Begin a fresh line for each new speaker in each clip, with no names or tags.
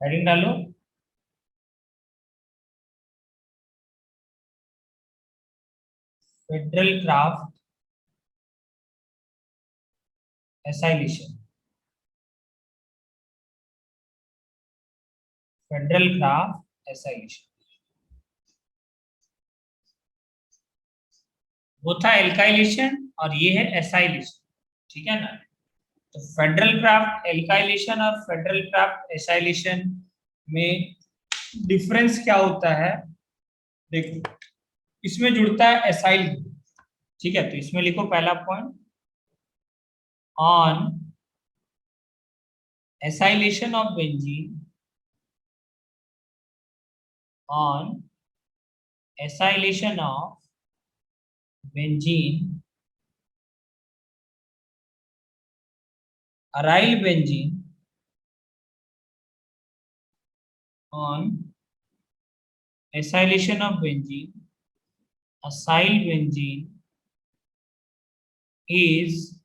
Heading डालो। Federal Crafts acylation. Federal Crafts acylation वो था एल्काइलेशन और ये है एसाइलेशन। ठीक है ना। तो फेडरल क्राफ्ट एल्काइलेशन और फेडरल क्राफ्ट एसाइलेशन में डिफरेंस क्या होता है? देखो, इसमें जुड़ता है एसाइल। ठीक है, तो इसमें लिखो पहला point, on acylation of benzene, on acylation of benzene, aryl benzene, on acylation of benzene, acyl benzene is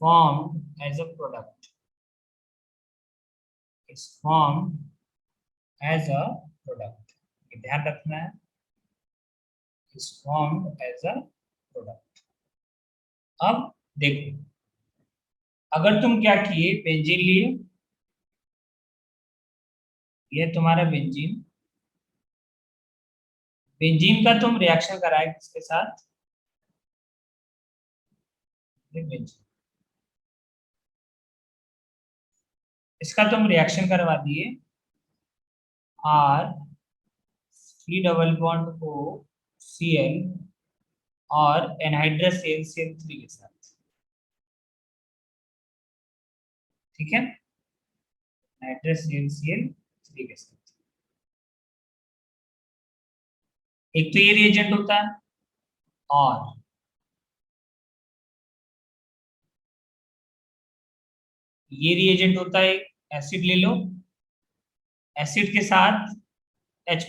formed as a product. It's formed as a product. ये ध्यान रखना है, is formed as a product. अब देखो, अगर तुम क्या किए, बेंजीन लिए, ये तुम्हारा बेंजीन, बेंजीन का तुम रिएक्शन कराए किसके साथ? बेंजीन, इसका तुम रिएक्शन करवा दिए R C double bond O C L और एनहाइड्रस CL3 के साथ। ठीक है, नाइट्रस CL3 के साथ। एक तो ये रिएजेंट होता है, और ये रिएजेंट होता है, एसिड ले लो, एसिड के साथ H+,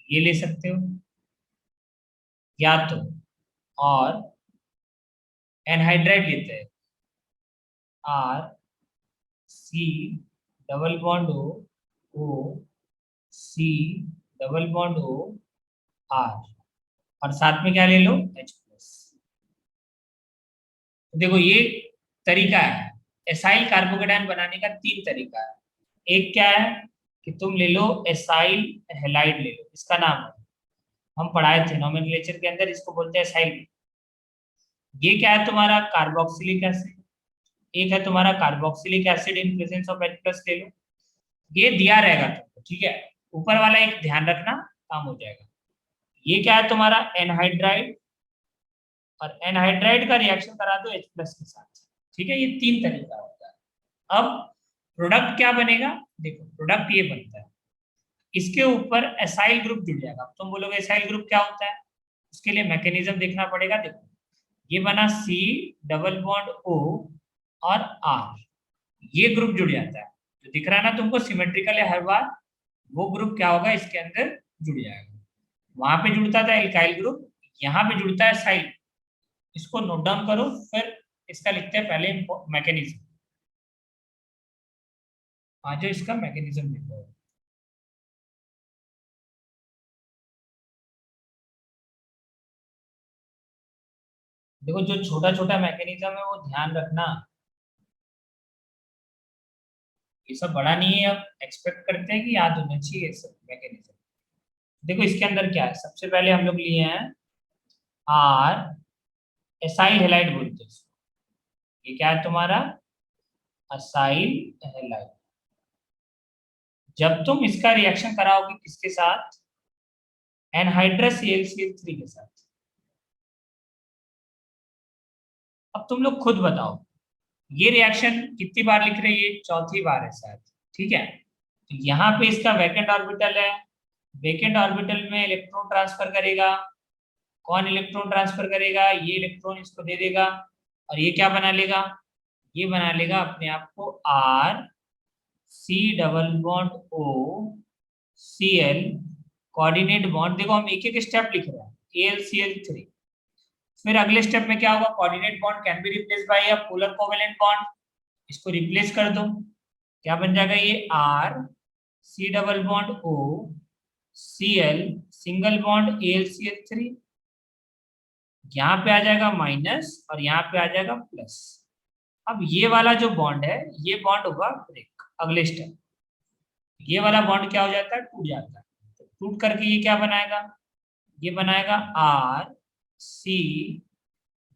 ये ले सकते हो या तो, और एनहाइड्राइड लेते हैं, R C double bond O C double bond O R, और साथ में क्या ले लो, H+। देखो, ये तरीका है एसाइल कार्बोकेटायन बनाने का। तीन तरीका है। एक क्या है कि तुम ले लो एसाइल हेलाइड ले लो, इसका नाम है, हम पढ़ाए थे नोमेनक्लेचर के अंदर, इसको बोलते हैं एसाइल। ये क्या है तुम्हारा कार्बोक्सिलिक एसिड, एक है तुम्हारा carboxylic acid in presence of H+ ले लो। ये दिया रहेगा तुमको, ठीक है। ऊपर वाला एक ध्यान रखना, काम हो जाएगा। ये क्या है तुम्हारा एनहाइड्राइड, और एनहाइड्राइड का रिएक्शन करा दो H+ के साथ। ठीक है, ये तीन तरीका होता है। अब प्रोडक्ट क्या बनेगा? देखो, प्रोडक्ट ये बनता है, इसके ऊपर एसाइल ग्रुप जुड़ जाएगा। तुम बोलोगे एसाइल ग्रुप क्या होता है, उसके लिए मैकेनिज्म देखना पड़ेगा। देखो, ये बना C डबल बॉन्ड O और R, ये ग्रुप जुड़ जाता है। तो दिख रहा है ना तुमको सिमेट्रिकल है हर बार, वो ग्रुप क्या होगा, इसके अंदर जुड़ जाएगा। वहां पे जुड़ता था एल्काइल ग्रुप, यहाँ पे जुड़ता है साइल। इसको नोट डाउन करो, फिर इसका लिखते हैं पहले मैकेनिज्म। आज इसका मैकेनिज्म लिखो। देखो, जो छोटा छोटा मैकेनिज्म है वो ध्यान रखना, ये सब बड़ा नहीं है। अब एक्सपेक्ट करते हैं कि याद होना चाहिए ये सब मैकेनिज्म। देखो, इसके अंदर क्या है, सबसे पहले हम लोग लिए हैं आर एसाइल हेलाइड बोलते हैं इसको। ये क्या है तुम्हारा असाइल हेलाइड। जब तुम इसका रिएक्शन कराओगे किसके साथ, एनहाइड्रस CL3 के साथ। अब तुम लोग खुद बताओ, ये रिएक्शन कितनी बार लिख रहे हैं? ये चौथी बार है शायद। ठीक है, तो यहाँ पे इसका वैकेंट ऑर्बिटल है, वैकेंट ऑर्बिटल में इलेक्ट्रॉन ट्रांसफर करेगा। कौन इलेक्ट्रॉन ट्रांसफर करेगा? ये इलेक्ट्रॉन इसको दे देगा, और ये क्या बना लेगा, ये बना लेगा अपने आप को R C double bond O C L coordinate bond. देखो, हम एक एक स्टेप लिख रहे हैं, AlCl3। फिर अगले स्टेप में क्या होगा, coordinate bond can be replace by a polar covalent bond, इसको रिप्लेस कर दो। क्या बन जाएगा ये R C double bond O C L single bond A L C L three, यहाँ पे आ जाएगा माइनस और यहाँ पे आ जाएगा प्लस। अब ये वाला जो बॉन्ड है ये बॉन्ड होगा ब्रेक अगले स्टेप, ये वाला बॉन्ड क्या हो जाता है टूट जाता है, तो टूट करके ये क्या बनाएगा, ये बनाएगा R C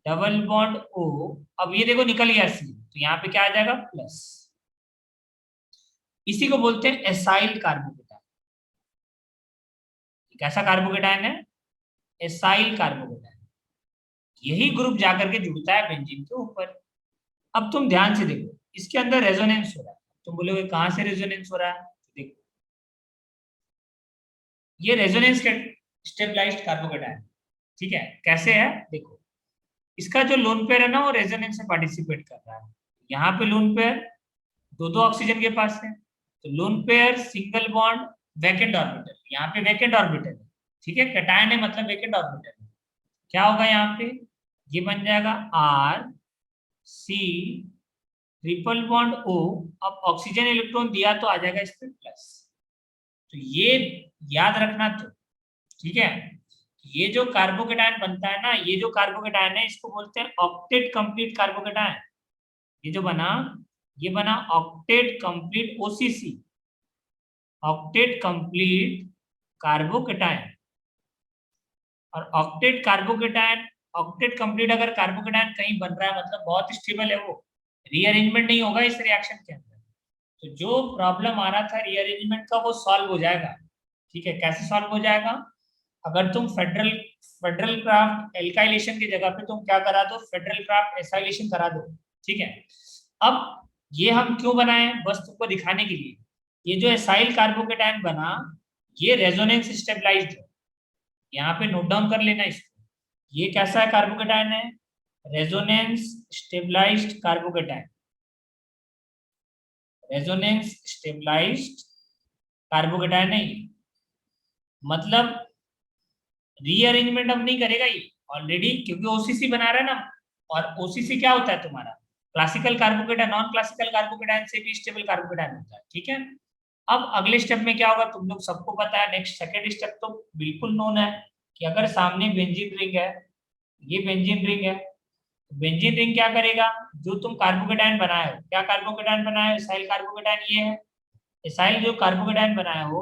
double bond O. अब ये देखो निकल गया सी, तो यहाँ पे क्या आ जाएगा प्लस। इसी को बोलते हैं एसाइल कार्बोकेटाइन। कैसा कार्बोकेटाइन है, एसाइल कार्बोकेटाइन। यही ग्रुप जाकर के जुड़ता है बेंजीन के ऊपर। अब तुम ध्यान से देखो, इसके अंदर रेजोनेंस हो रहा है। तुम बोलोगे कहां से रेजोनेंस हो रहा है, देखो ये रेजोनेंस स्टेबलाइज्ड कार्बोकेटाइन। ठीक है, कैसे है देखो, इसका जो लोन पेयर है ना वो रेजोनेंस में पार्टिसिपेट कर रहा है। यहाँ पे लोन पेयर दो दो ऑक्सीजन के पास है, तो loan pair single bond vacant orbital, यहाँ पे वैकेंट ऑर्बिटल है। ठीक है, कैटायन है मतलब वैकेंट ऑर्बिटल है। क्या होगा यहाँ पे, ये बन जाएगा R C triple bond O. अब ऑक्सीजन इलेक्ट्रॉन दिया तो आ जाएगा इस पे प्लस, तो ये याद रखना। तो ठीक है, ये जो कार्बोकेटायन बनता है ना, ये जो कार्बोकेटायन है इसको बोलते हैं ऑक्टेट कंप्लीट कार्बोकेटायन। ये जो बना, ये बना octet complete OCC, octet complete carbocation. और ऑक्टेट कार्बोकेटायन, ऑक्टेट कंप्लीट अगर कार्बोकेटायन कहीं बन रहा है मतलब बहुत स्टेबल है, वो रीअरेंजमेंट नहीं होगा इस रिएक्शन के अंदर। तो जो प्रॉब्लम आ रहा था रीअरेंजमेंट का वो सॉल्व हो जाएगा। ठीक है, कैसे सॉल्व हो जाएगा, अगर तुम फेडरल फेडरल क्राफ्ट एल्काइलेशन की जगह पे तुम क्या करा दो, फेडरल क्राफ्ट एसाइलेशन करा दो। ठीक है, अब ये हम क्यों बनाए, बस तुमको दिखाने के लिए। ये जो एसाइल कार्बोकेटायन बना ये रेजोनेंस स्टेबलाइज्ड है, यहाँ पे नोट डाउन कर लेना इसको। ये कैसा है कार्बोकेटायन है, resonance stabilized carbocation, resonance stabilized carbocation है ये। मतलब रीअरेंजमेंट अब नहीं करेगा ये ऑलरेडी, क्योंकि ओसीसी बना रहा है ना। और ओसीसी क्या होता है तुम्हारा, classical carbocation, non classical carbocation से भी स्टेबल कार्बोकेटायन होता है। ठीक है, अब अगले स्टेप में क्या होगा तुम लोग सबको पता है, नेक्स्ट सेकेंड स्टेप तो बिल्कुल नोन है कि अगर सामने बेंजीन रिंग है, ये बेंजीन रिंग है, तो बेंजीन रिंग क्या करेगा, जो तुम कार्बोकेटायन बनाए हो, क्या कार्बोकेटायन बनाए हो, एसाइल कार्बोकेटायन ये है। एसाइल जो कार्बोकेटायन बनाया हो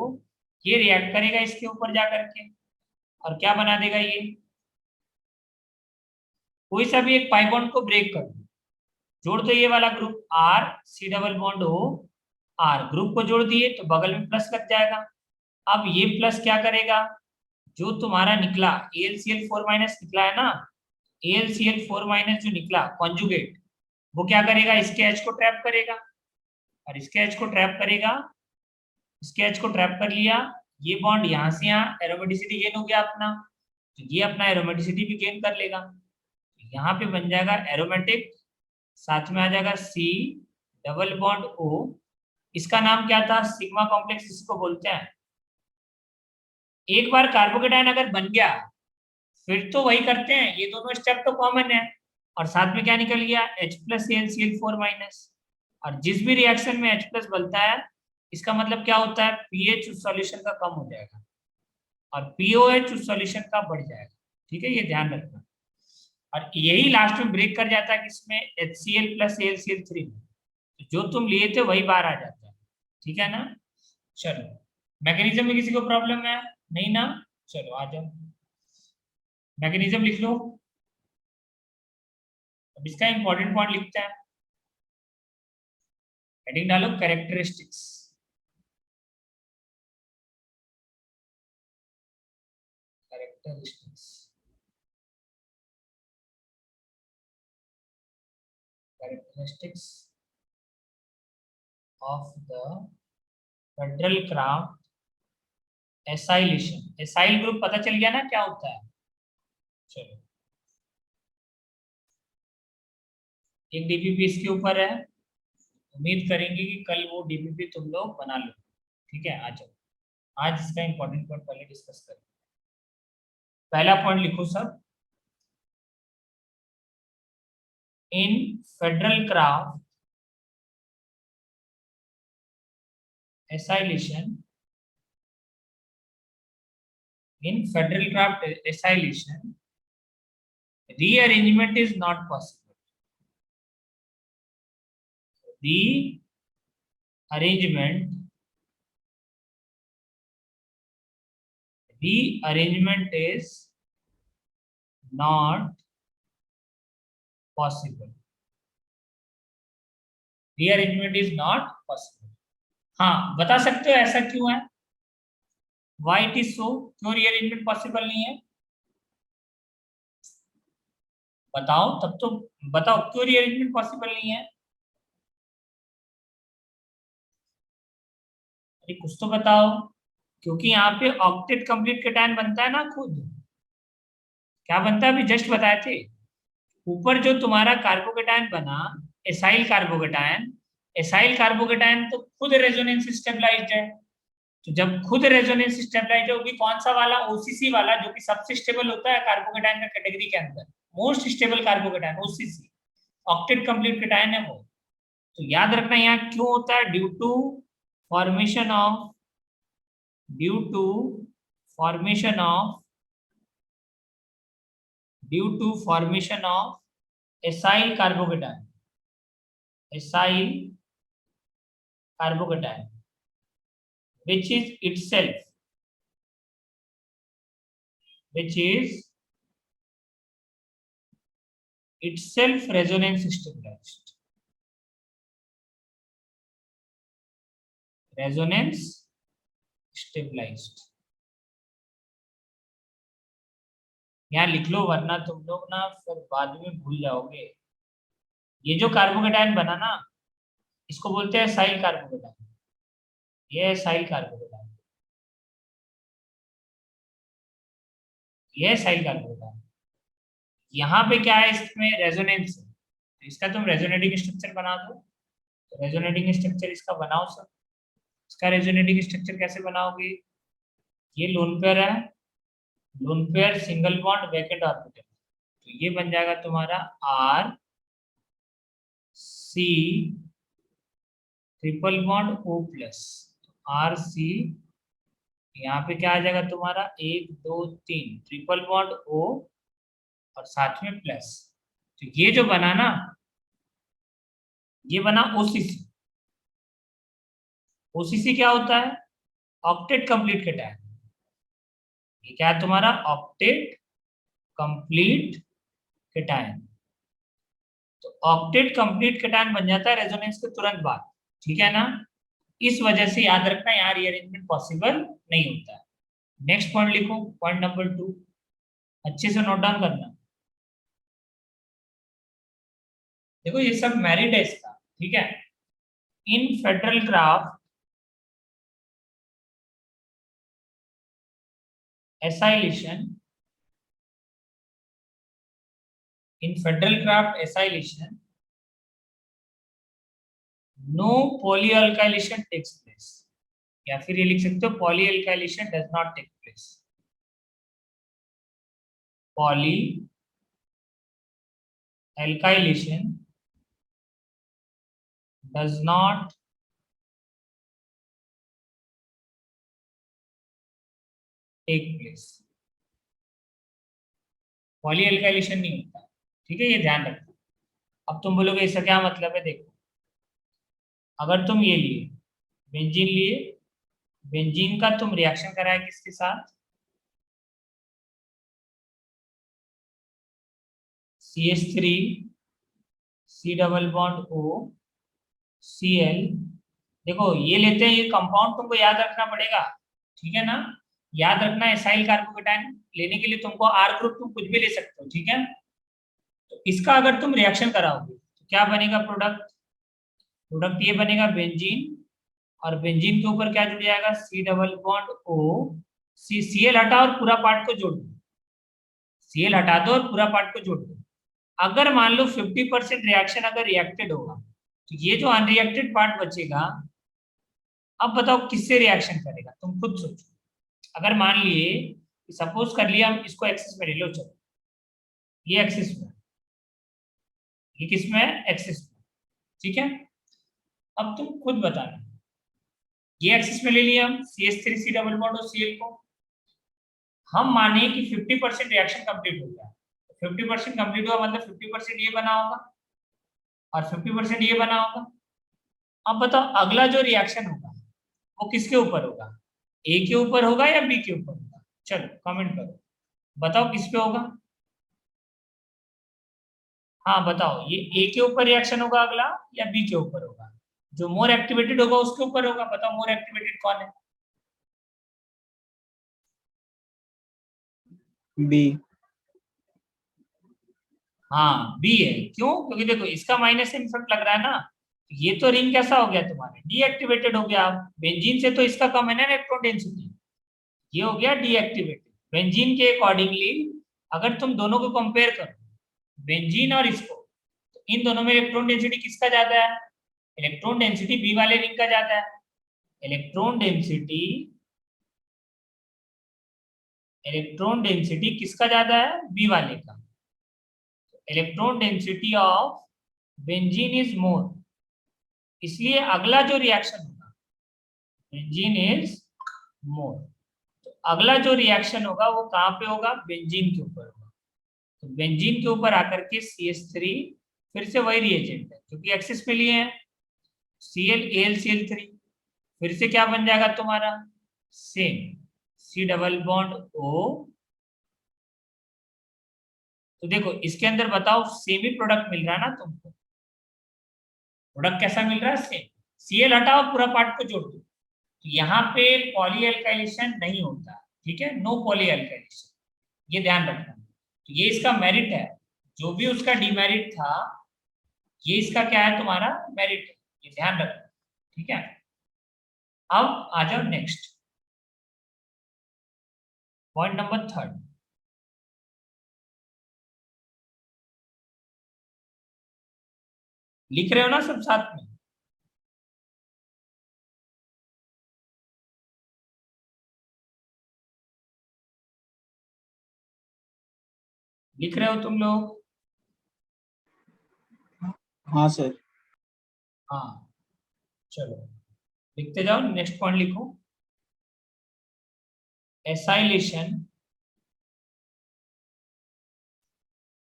ये रिएक्ट करेगा इसके ऊपर जाकर के, और क्या बना देगा ये, कोई सा भी एक पाई बॉन्ड को ब्रेक कर दो, जोड़ दो ये वाला group R C double bond हो आर, ग्रुप को जोड़ दिए तो बगल में प्लस लग जाएगा। अब ये प्लस क्या करेगा, जो तुम्हारा निकला AlCl4 माइनस निकला है ना, AlCl4 माइनस जो निकला कॉन्जुगेट, वो क्या करेगा, इसके H को ट्रैप करेगा, और इसके H को ट्रैप करेगा, इसके H को ट्रैप कर लिया, ये बॉन्ड यहाँ से यहाँ एरोमेटिसिटी गेन हो गया अपना, तो ये अपना एरोमेटिसिटी भी गेन कर लेगा। यहाँ पे बन जाएगा एरोमेटिक, साथ में आ जाएगा सी डबल बॉन्ड ओ। इसका नाम क्या था, सिग्मा कॉम्प्लेक्स इसको बोलते हैं। एक बार कार्बोकेटायन अगर बन गया फिर तो वही करते हैं, ये दोनों स्टेप तो कॉमन है, और साथ में क्या निकल गया H प्लस AlCl4 माइनस। और जिस भी रिएक्शन में H प्लस बनता है इसका मतलब क्या होता है, पीएच उस सॉल्यूशन का कम हो जाएगा और पीओएच उस सॉल्यूशन का बढ़ जाएगा। ठीक है, ये ध्यान रखना। और यही लास्ट में ब्रेक कर जाता है किसमें, HCl प्लस AlCl3 में, तो जो तुम लिए थे वही बाहर आ जाता है। ठीक है ना, चलो मैकेनिज्म में किसी को प्रॉब्लम है, नहीं ना, चलो आ जाओ मैकेनिज्म लिख लो। अब इसका इंपॉर्टेंट पॉइंट लिखते हैं, हेडिंग डालो characteristics. Characteristics, characteristics of the federal Crafts acylation. Acyl group पता चल गया ना क्या होता है। चलो एक डीपीपी इसके ऊपर है, उम्मीद करेंगे कि कल वो डीपीपी तुम लोग बना लो। ठीक है, आ जाओ, आज इसका इंपॉर्टेंट पॉइंट पहले डिस्कस करें। पहला पॉइंट लिखो सब, इन federal craft acylation, in Federal Craft acylation, rearrangement is not possible. Rearrangement is not possible. Rearrangement is not possible. हाँ, बता सकते हो ऐसा क्यों है? Why it is so? क्यों rearrangement possible नहीं है? बताओ, तब तो बताओ क्यों rearrangement possible नहीं है? अरे कुछ तो बताओ। क्योंकि यहाँ पे ऑक्टेट कंप्लीट केटायन बनता है ना खुद। क्या बनता है? अभी जस्ट बताए थे। ऊपर जो तुम्हारा कार्बोकेटायन बना, एसाइल कार्बोकेटायन, एसाइल कार्बोकेटायन तो खुद रेजोनेंस स्टेबलाइज्ड है। तो जब खुद रेजोनेंस स्टेबलाइज्ड है, वो भी कौन सा वाला? ओसीसी वाला, जो कि सबसे स्टेबल होता है कार्बोकेटायन का कैटेगरी के अंदर। मोस्ट स्टेबल कार्बोकेटायन ओसीसी, ऑक्टेट कंप्लीट केटायन है वो। तो याद रखना यहाँ क्यों होता है? Due to formation of due to formation of due to formation of acyl carbocation, acyl carbocation which is itself resonance stabilized. Resonance stabilized यहाँ लिख लो, वरना तुम लोग ना फिर बाद में भूल जाओगे। ये जो कार्बोकेटायन बना ना, इसको बोलते हैं साइल कार्बोकेटायन। ये है साइल कार्बोकेटायन, ये है साइल कार्बोकेटायन। यहाँ पे क्या है? इसमें रेजोनेंस है, तो इसका तुम रेजोनेटिंग स्ट्रक्चर बना दो। तो रेजोनेटिंग स्ट्रक्चर इसका बनाओ सर। इसका रेजोनेटिंग स्ट्रक्चर कैसे बनाओगे? ये लोन पेयर है, lone pair single bond vacant orbital, तो ये बन जाएगा तुम्हारा R C triple bond O plus. R C, यहाँ पे क्या आ जाएगा तुम्हारा? 1 2 3 ट्रिपल बॉन्ड ओ और साथ में प्लस। तो ये जो बना ना, ये बना ओसीसी। ओसीसी क्या होता है? Octet complete cation. ये क्या है तुम्हारा? Octet complete cation. तो ऑक्टेट कंप्लीट केटायन बन जाता है रेजोनेंस के तुरंत बाद, ठीक है ना? इस वजह से याद रखना यहाँ रीअरेंजमेंट पॉसिबल नहीं होता है। नेक्स्ट पॉइंट लिखो, पॉइंट नंबर 2, अच्छे से नोट डाउन करना। देखो ये सब मेरिट है इसका, ठीक है? इन federal craft acylation, in Federal Craft acylation, no polyalkylation takes place, या फिर ये लिख सकते हो polyalkylation does not take place. Polyalkylation does not take place. पॉलीएल्काइलेशन नहीं होता, ठीक है? ये ध्यान रखना। अब तुम बोलोगे इसका क्या मतलब है? देखो, अगर तुम ये लिए बेंजीन लिए, बेंजीन का तुम रिएक्शन कराया किसके साथ? CH3 C double bond O Cl। देखो ये लेते हैं, ये कंपाउंड तुमको याद रखना पड़ेगा, ठीक है ना? याद रखना एसाइल कार्बोकेटायन लेने के लिए तुमको आर ग्रुप तुम कुछ भी ले सकते हो, ठीक है? तो इसका अगर तुम रिएक्शन कराओगे तो क्या बनेगा प्रोडक्ट? प्रोडक्ट ये बनेगा बेंजीन, और बेंजीन के ऊपर क्या जुड़ जाएगा? C double bond O, Cl हटा और पूरा पार्ट को जोड़ दो। Cl हटा दो और पूरा पार्ट को जोड़ दो। अगर मान लो 50% रिएक्शन अगर रिएक्टेड होगा, तो ये जो अनरिएक्टेड पार्ट बचेगा, अब बताओ किससे रिएक्शन करेगा? तुम खुद सोचो। अगर मान लिए, सपोज कर लिया हम इसको एक्सिस में ले लो, चलो ये एक्सिस में, ये किस में है? एक्सिस में, ठीक है? अब तुम खुद बताना ये एक्सिस में ले लिया हम CH3 डबल बॉन्ड और Cl को। हम माने कि 50% रिएक्शन कंप्लीट हो गया। 50% कंप्लीट हुआ मतलब 50% ये बना होगा और 50% ये बना होगा। अब बताओ अगला जो रिएक्शन होगा वो किसके ऊपर होगा, ए के ऊपर होगा या बी के ऊपर होगा? चलो कमेंट करो, बताओ किस पे होगा। हाँ बताओ, ये ए के ऊपर रिएक्शन होगा अगला या बी के ऊपर होगा? जो मोर एक्टिवेटेड होगा उसके ऊपर होगा। बताओ मोर एक्टिवेटेड कौन है?
बी।
हाँ बी है। क्यों? क्योंकि देखो इसका माइनस इफेक्ट लग रहा है ना, ये तो रिंग कैसा हो गया तुम्हारे, डीएक्टिवेटेड हो गया। बेंजीन से तो इसका कम है ना इलेक्ट्रॉन डेंसिटी, ये हो गया डीएक्टिवेटेड। बेंजीन के अकॉर्डिंगली अगर तुम दोनों को कंपेयर करो, बेंजीन और इसको, तो इन दोनों में इलेक्ट्रॉन डेंसिटी किसका ज्यादा है? इलेक्ट्रॉन डेंसिटी बी वाले रिंग का ज्यादा है। इलेक्ट्रॉन डेंसिटी, इलेक्ट्रॉन डेंसिटी किसका ज्यादा है? बी वाले का। Electron density of benzene is more, इसलिए अगला जो रिएक्शन होगा बेंजीन इज मोर, तो अगला जो रिएक्शन होगा वो कहां पे होगा? बेंजीन के ऊपर होगा। तो बेंजीन के ऊपर आकर के CH3 फिर से वही रिएजेंट है क्योंकि एक्सिस पे लिए हैं, ClAlCl3, फिर से क्या बन जाएगा तुम्हारा? Same C double bond O। तो देखो इसके अंदर बताओ सेम ही प्रोडक्ट मिल रहा है ना तुमको? प्रोडक्ट कैसा मिल रहा है? सेम। Cl हटाओ, पूरा पार्ट को जोड़ दो, तो यहाँ पे पॉली एल्काइलेशन नहीं होता, ठीक है, नो पॉली एल्काइलेशन, ये ध्यान रखना। तो ये इसका मेरिट है, जो भी उसका डिमेरिट था ये इसका क्या है? तुम्हारा मेरिट है, ये ध्यान रखना, ठीक है। अब आ जाओ नेक्स्ट पॉइंट नंबर 3। लिख रहे हो ना सब साथ में? लिख रहे हो तुम लोग?
हाँ सर।
हाँ चलो लिखते जाओ, नेक्स्ट पॉइंट लिखो। Acylation,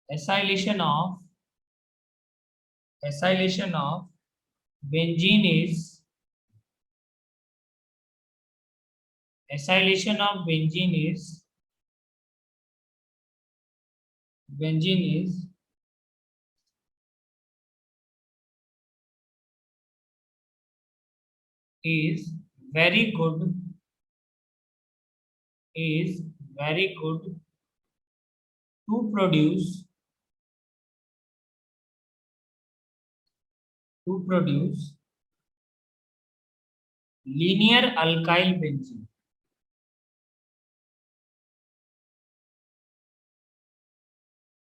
acylation of, acylation of benzene is, acylation of benzene is is very good, is very good to produce, to produce linear alkyl benzene,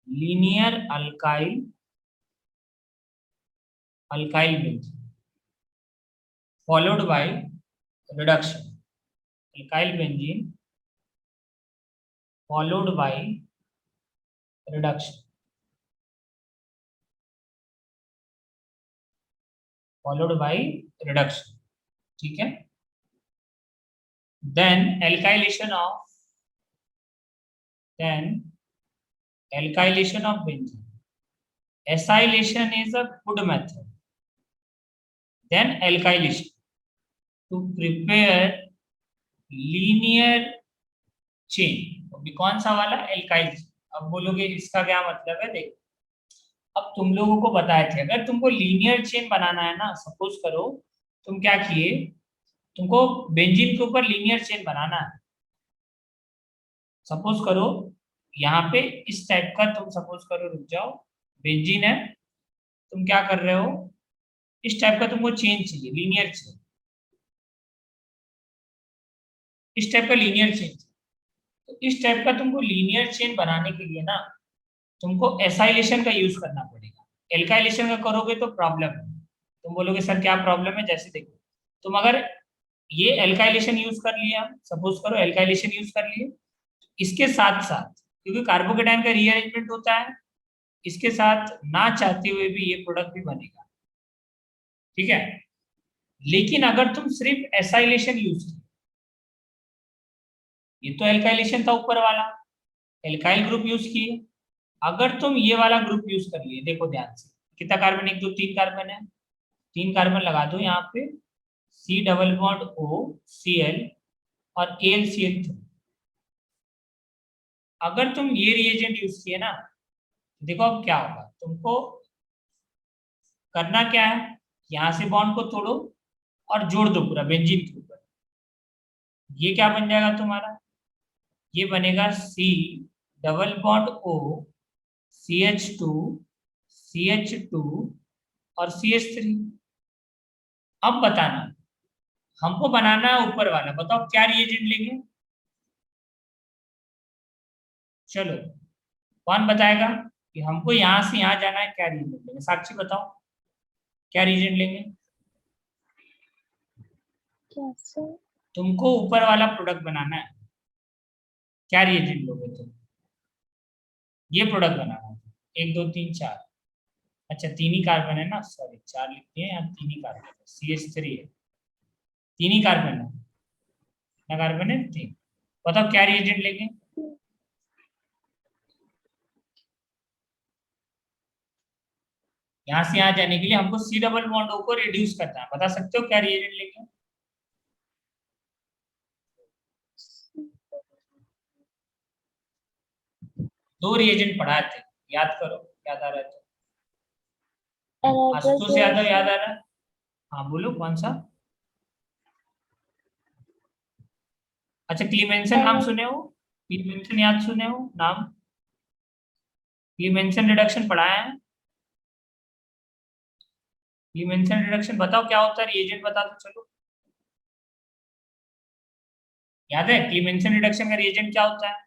linear alkyl benzene followed by reduction, alkyl benzene followed by reduction, followed by reduction, ठीक है। then alkylation of, then alkylation of benzene, acylation is a good method, then alkylation to prepare linear chain, तो भी कौन सा वाला? Alkyl. अब बोलोगे इसका क्या मतलब है? देखो अब तुम लोगों को बताए थे अगर तुमको लीनियर चेन बनाना है ना, सपोज करो तुम क्या किए, तुमको बेंजीन के ऊपर लीनियर चेन बनाना है। सपोज करो यहाँ पे इस टाइप का, तुम सपोज करो, रुक जाओ, बेंजीन है, तुम क्या कर रहे हो, इस टाइप का तुमको चेन चाहिए, लीनियर चेन, इस टाइप का लीनियर चेन। तो इस टाइप का तुमको लीनियर चेन बनाने के लिए ना तुमको एसाइलेशन का यूज करना पड़ेगा। एल्काइलेशन का करोगे तो प्रॉब्लम है। तुम बोलोगे सर क्या प्रॉब्लम है? जैसे देखो तुम अगर ये एल्काइलेशन यूज कर लिया, सपोज करो एल्काइलेशन यूज कर लिए, इसके साथ साथ क्योंकि कार्बोकेटाइन का रीअरेंजमेंट होता है, इसके साथ ना चाहते हुए भी ये प्रोडक्ट भी बनेगा, ठीक है। लेकिन अगर तुम सिर्फ एसाइलेशन यूज किए, ये तो एल्काइलेशन था ऊपर वाला, एल्काइल ग्रुप यूज किए, अगर तुम ये वाला ग्रुप यूज कर लिए, देखो ध्यान से, कितना कार्बन, एक दो तीन कार्बन है, तीन कार्बन लगा दो यहाँ पे, C double bond O C L और एल सी एल। अगर तुम ये रिएजेंट यूज किए ना, देखो अब क्या होगा तुमको करना क्या है, यहां से बॉन्ड को तोड़ो और जोड़ दो पूरा बेंजीन के ऊपर। ये क्या बन जाएगा तुम्हारा, ये बनेगा सी डबल बॉन्ड ओ CH2 और CH3। अब बताना, हमको बनाना है ऊपर वाला, बताओ क्या रिएजेंट लेंगे। चलो कौन बताएगा कि हमको यहां से यहां जाना है, क्या रिएजेंट लेंगे, साक्षी बताओ क्या रिएजेंट लेंगे।
कैसे?
तुमको ऊपर वाला प्रोडक्ट बनाना है, क्या रिएजेंट लोगे तुम, ये प्रोडक्ट बनाना है, एक दो तीन चार, अच्छा तीन ही कार्बन है ना, सॉरी चार लिखते हैं यहाँ, तीन ही कार्बन है, CH3 है, तीन ही कार्बन है ना, कार्बन है तीन। बताओ क्या रिएजेंट लेंगे। यहाँ से यहाँ जाने के लिए हमको सी डबल बॉन्ड ओ को रिड्यूस करना है, बता सकते हो क्या रिएजेंट लेंगे। दो रिएजेंट पढ़ाए थे, याद करो, याद आ रहा है तो, आशुतोष यादव याद आ रहा है, हाँ बोलो कौन सा। अच्छा क्लीमेंसन नाम सुने हो, क्लीमेंसन याद सुने हो नाम, क्लीमेंसन रिडक्शन पढ़ाया है, क्लीमेंसन रिडक्शन बताओ क्या होता है, रिएजेंट बता दो चलो, याद है क्लीमेंसन रिडक्शन का रिएजेंट क्या होता है,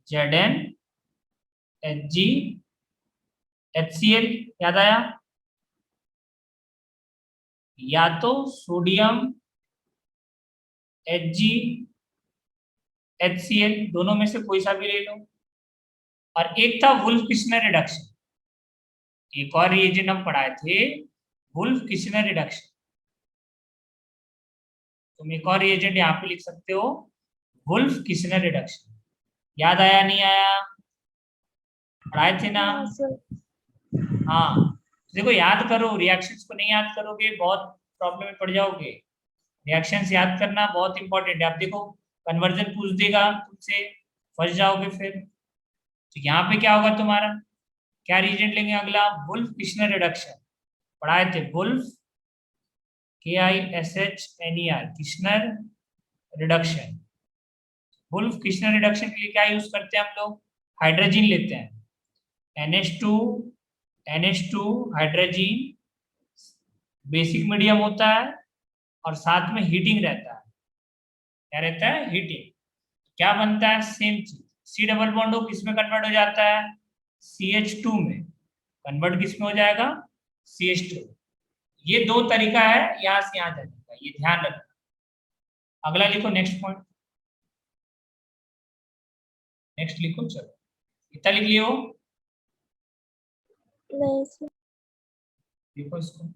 Zn Hg HCl, याद आया, या तो सोडियम Hg HCl, दोनों में से कोई सा भी ले लो, और एक था वुल्फ किशनर रिडक्शन, एक और रिएजेंट हम पढ़ाए थे वुल्फ किशनर रिडक्शन, तुम एक और रिएजेंट यहाँ पे लिख सकते हो, वुल्फ किशनर रिडक्शन, याद आया नहीं आया, पढ़ाए थे ना। हाँ देखो याद करो, रिएक्शंस को नहीं याद करोगे बहुत प्रॉब्लम में पड़ जाओगे, रिएक्शंस याद करना बहुत इंपॉर्टेंट है। आप देखो कन्वर्जन पूछ देगा तुमसे, फंस जाओगे फिर। तो यहाँ पे क्या होगा तुम्हारा, क्या रिएजेंट लेंगे अगला, वुल्फ किशनर रिडक्शन, पढ़ाए थे wolf KISHNER किशनर reduction. Wolf किशनर reduction के लिए क्या यूज करते हैं हम लोग, हाइड्रोजन लेते हैं, NH2 हाइड्रोजन बेसिक मीडियम होता है, और साथ में हीटिंग रहता है, क्या रहता है, हीटिंग। क्या बनता है, सेम चीज, सी डबल बॉन्ड किस में कन्वर्ट हो जाता है, CH2 में, कन्वर्ट किस में हो जाएगा, CH2। ये दो तरीका है यहाँ से यहाँ जाने का, ये ध्यान रखना। अगला लिखो नेक्स्ट पॉइंट, नेक्स्ट लिखो, चलो इतना लिख लियो, लिखो इसको।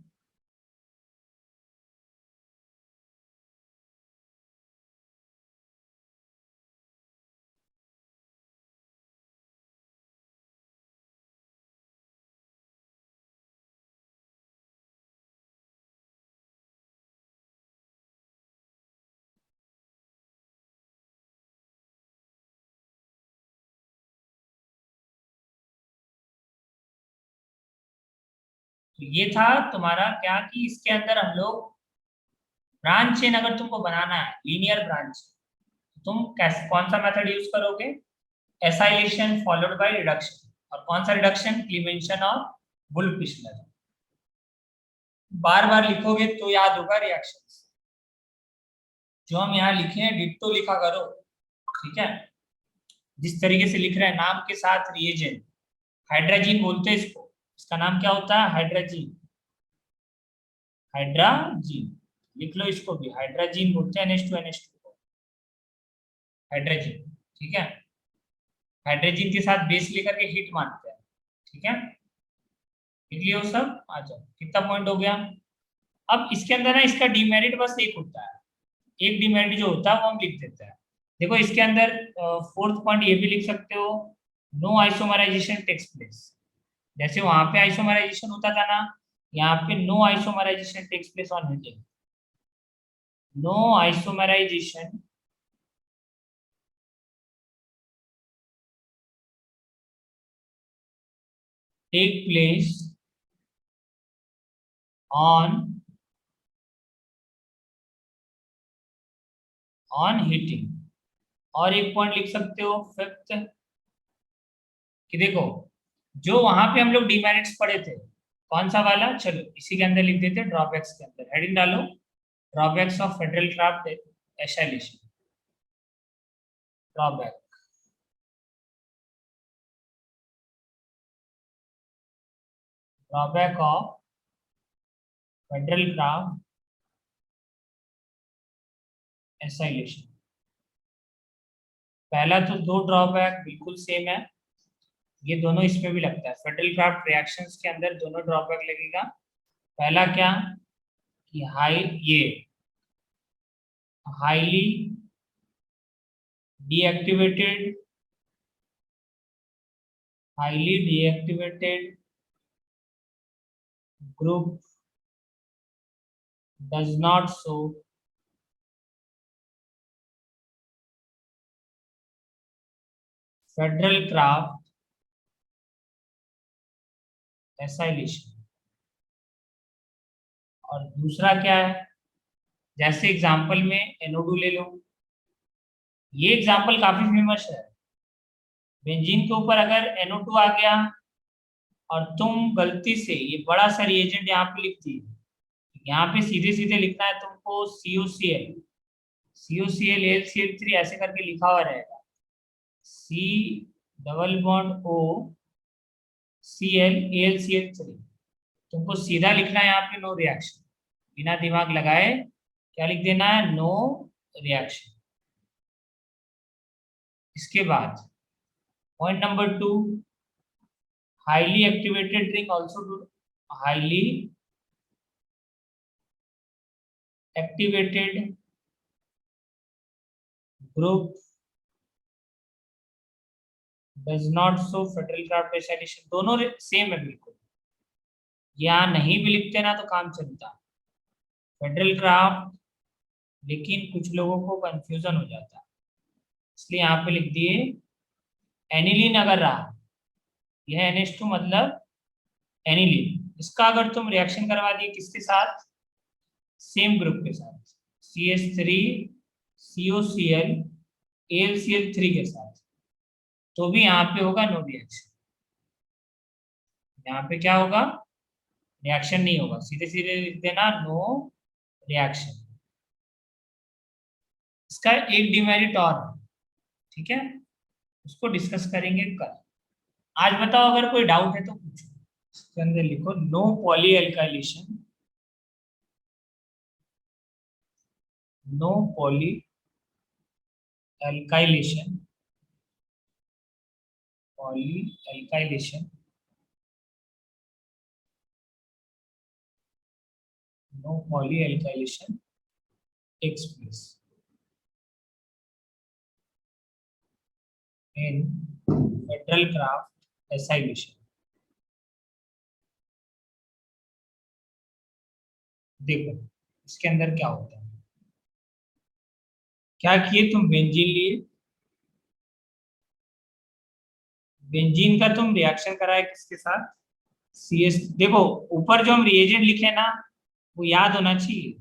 तो ये था तुम्हारा क्या, कि इसके अंदर हम लोग ब्रांच चेन अगर तुमको बनाना है, लीनियर ब्रांच, तुम कैसे कौन सा मेथड यूज करोगे, एसाइलेशन फॉलोड बाय रिडक्शन, और कौन सा रिडक्शन, क्लीमेंशन और वुल्फ किशनर। बार बार लिखोगे तो याद होगा रिएक्शंस, जो हम यहाँ लिखे हैं डिट्टो लिखा करो, ठीक है, जिस तरीके से लिख रहे हैं नाम के साथ रिएजेंट, हाइड्रोजन बोलते हैं इसको, इसका नाम क्या होता है, हाइड्रोजन, हाइड्रोजन लिख लो, इसको भी हाइड्रोजन बोलते हैं, NH2 को हाइड्रोजन, ठीक है, हाइड्रोजन के साथ बेस लेकर के हीट मानते हैं, ठीक है, लिख लियो सब, आ जाओ, कितना पॉइंट हो गया, अब इसके अंदर ना इसका डीमेरिट बस एक होता है, एक डीमेरिट जो होता है वो हम लिख देते हैं। देखो इसके अंदर फोर्थ पॉइंट ये भी लिख सकते हो, नो आइसोमराइजेशन टेक्स प्लेस। जैसे वहां पे आइसोमराइजेशन होता था ना, यहाँ पे no isomerization takes place on heating. No isomerization take place on heating. और एक पॉइंट लिख सकते हो फिफ्थ, कि देखो जो वहां पे हम लोग डीमेरिट्स पढ़े थे, कौन सा वाला, चलो इसी के अंदर लिख देते, ड्रॉबैक्स के अंदर हेडिंग डालो, drawbacks of federal Crafts acylation. Drawback, drawback of federal Crafts acylation. पहला तो दो ड्रॉबैक बिल्कुल सेम है, ये दोनों इसमें भी लगता है, फेडरल क्राफ्ट रिएक्शंस के अंदर दोनों ड्रॉबैक लगेगा। पहला क्या, कि ये highly deactivated, highly deactivated group does not show federal Crafts acylation. और दूसरा क्या है, जैसे एग्जांपल में NO2 ले लो, ये एग्जांपल काफी फेमस है। बेंजीन के ऊपर अगर NO2 आ गया और तुम गलती से ये बड़ा सा रिएजेंट यहाँ पे लिख दिए, यहाँ पे सीधे सीधे लिखना है तुमको COCl, COCl AlCl3 ऐसे करके लिखा हुआ रहेगा, C double bond O Cl AlCl3। तुमको सीधा लिखना है यहाँ पे नो रिएक्शन, बिना दिमाग लगाए क्या लिख देना है, नो रिएक्शन। इसके बाद point number 2, highly activated ring also do, highly activated group does not show Friedel Crafts acylation. दोनों सेम है बिल्कुल, यहाँ नहीं भी लिखते ना तो काम चलता, फेडरल क्राफ्ट, लेकिन कुछ लोगों को कंफ्यूजन हो जाता, इसलिए यहाँ पे लिख दिए एनिलीन। अगर रहा यह NH2 मतलब एनिलीन, इसका अगर तुम रिएक्शन करवा दिए किसके साथ, सेम ग्रुप के साथ, CH3 COCl AlCl3 के साथ, तो भी यहाँ पे होगा नो रिएक्शन। यहाँ पे क्या होगा, रिएक्शन नहीं होगा, सीधे सीधे लिख देना नो रिएक्शन। इसका एक डिमेरिट और है, ठीक है, उसको डिस्कस करेंगे कल। आज बताओ अगर कोई डाउट है तो पूछो। इसके अंदर लिखो no poly alkylation, no poly alkylation, poly alkylation, no poly alkylation takes place in Friedel Crafts acylation. देखो इसके अंदर क्या होता है, क्या किए तुम बेंजीन लिए, बेंजीन का तुम रिएक्शन कराए किसके साथ, CS। देखो ऊपर जो हम रिएजेंट लिखे ना वो याद होना चाहिए,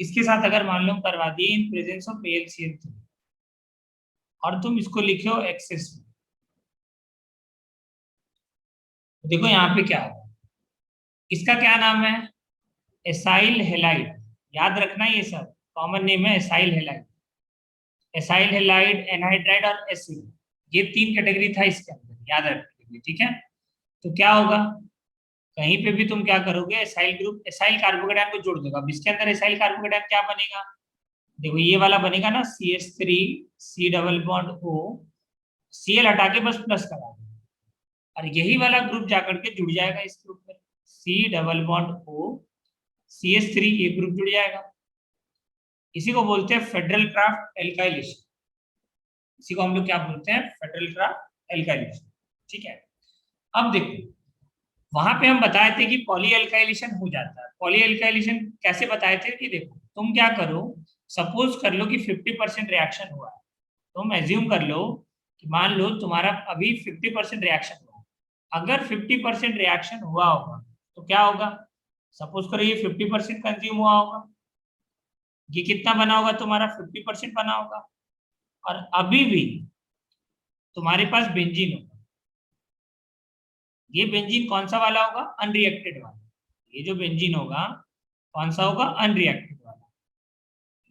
इसके साथ अगर मान लो करवा दिए इन प्रेजेंस ऑफ AlCl3 और तुम इसको लिखो एक्सेस में, तो देखो यहाँ पे क्या होगा, इसका क्या नाम है, एसाइल हेलाइड। याद रखना ये सब कॉमन नेम है, acyl halide, acyl halide, anhydride और एसिड, ये तीन कैटेगरी था इसके अंदर, याद रखने के लिए, ठीक है। तो क्या होगा, कहीं पे भी तुम क्या करोगे, एसाइल ग्रुप एसाइल कार्बोकेटायन को जोड़ दोगे। अब इसके अंदर एसाइल कार्बोकेटायन क्या बनेगा, देखो ये वाला बनेगा ना, CH3 C double bond O, Cl हटा के बस प्लस करा दो, और यही वाला ग्रुप जाकर के जुड़ जाएगा इस ग्रुप में, C double bond O CH3 ये ग्रुप जुड़ जाएगा। इसी को बोलते हैं फेडरल क्राफ्ट एल्काइलेशन। इसी को हम लोग क्या बोलते हैं? Federal craft alkylation. ठीक है, अब देखो वहां पे हम बताए थे कि पॉली एल्काइलेशन हो जाता है। पॉली एल्काइलेशन कैसे बताए थे कि देखो तुम क्या करो, सपोज कर लो कि 50% रिएक्शन हुआ है। तुम एज्यूम कर लो कि मान लो तुम्हारा अभी 50% रिएक्शन हुआ। अगर 50% रिएक्शन हुआ होगा तो क्या होगा? सपोज करो ये 50% कंज्यूम हुआ होगा, ये कितना बना होगा तुम्हारा? 50% बना होगा। और अभी भी तुम्हारे पास बेंजीन होगा। ये बेंजीन कौन सा वाला होगा? अनरिएक्टेड वाला। ये जो बेंजीन होगा कौन सा होगा? अनरिएक्टेड वाला।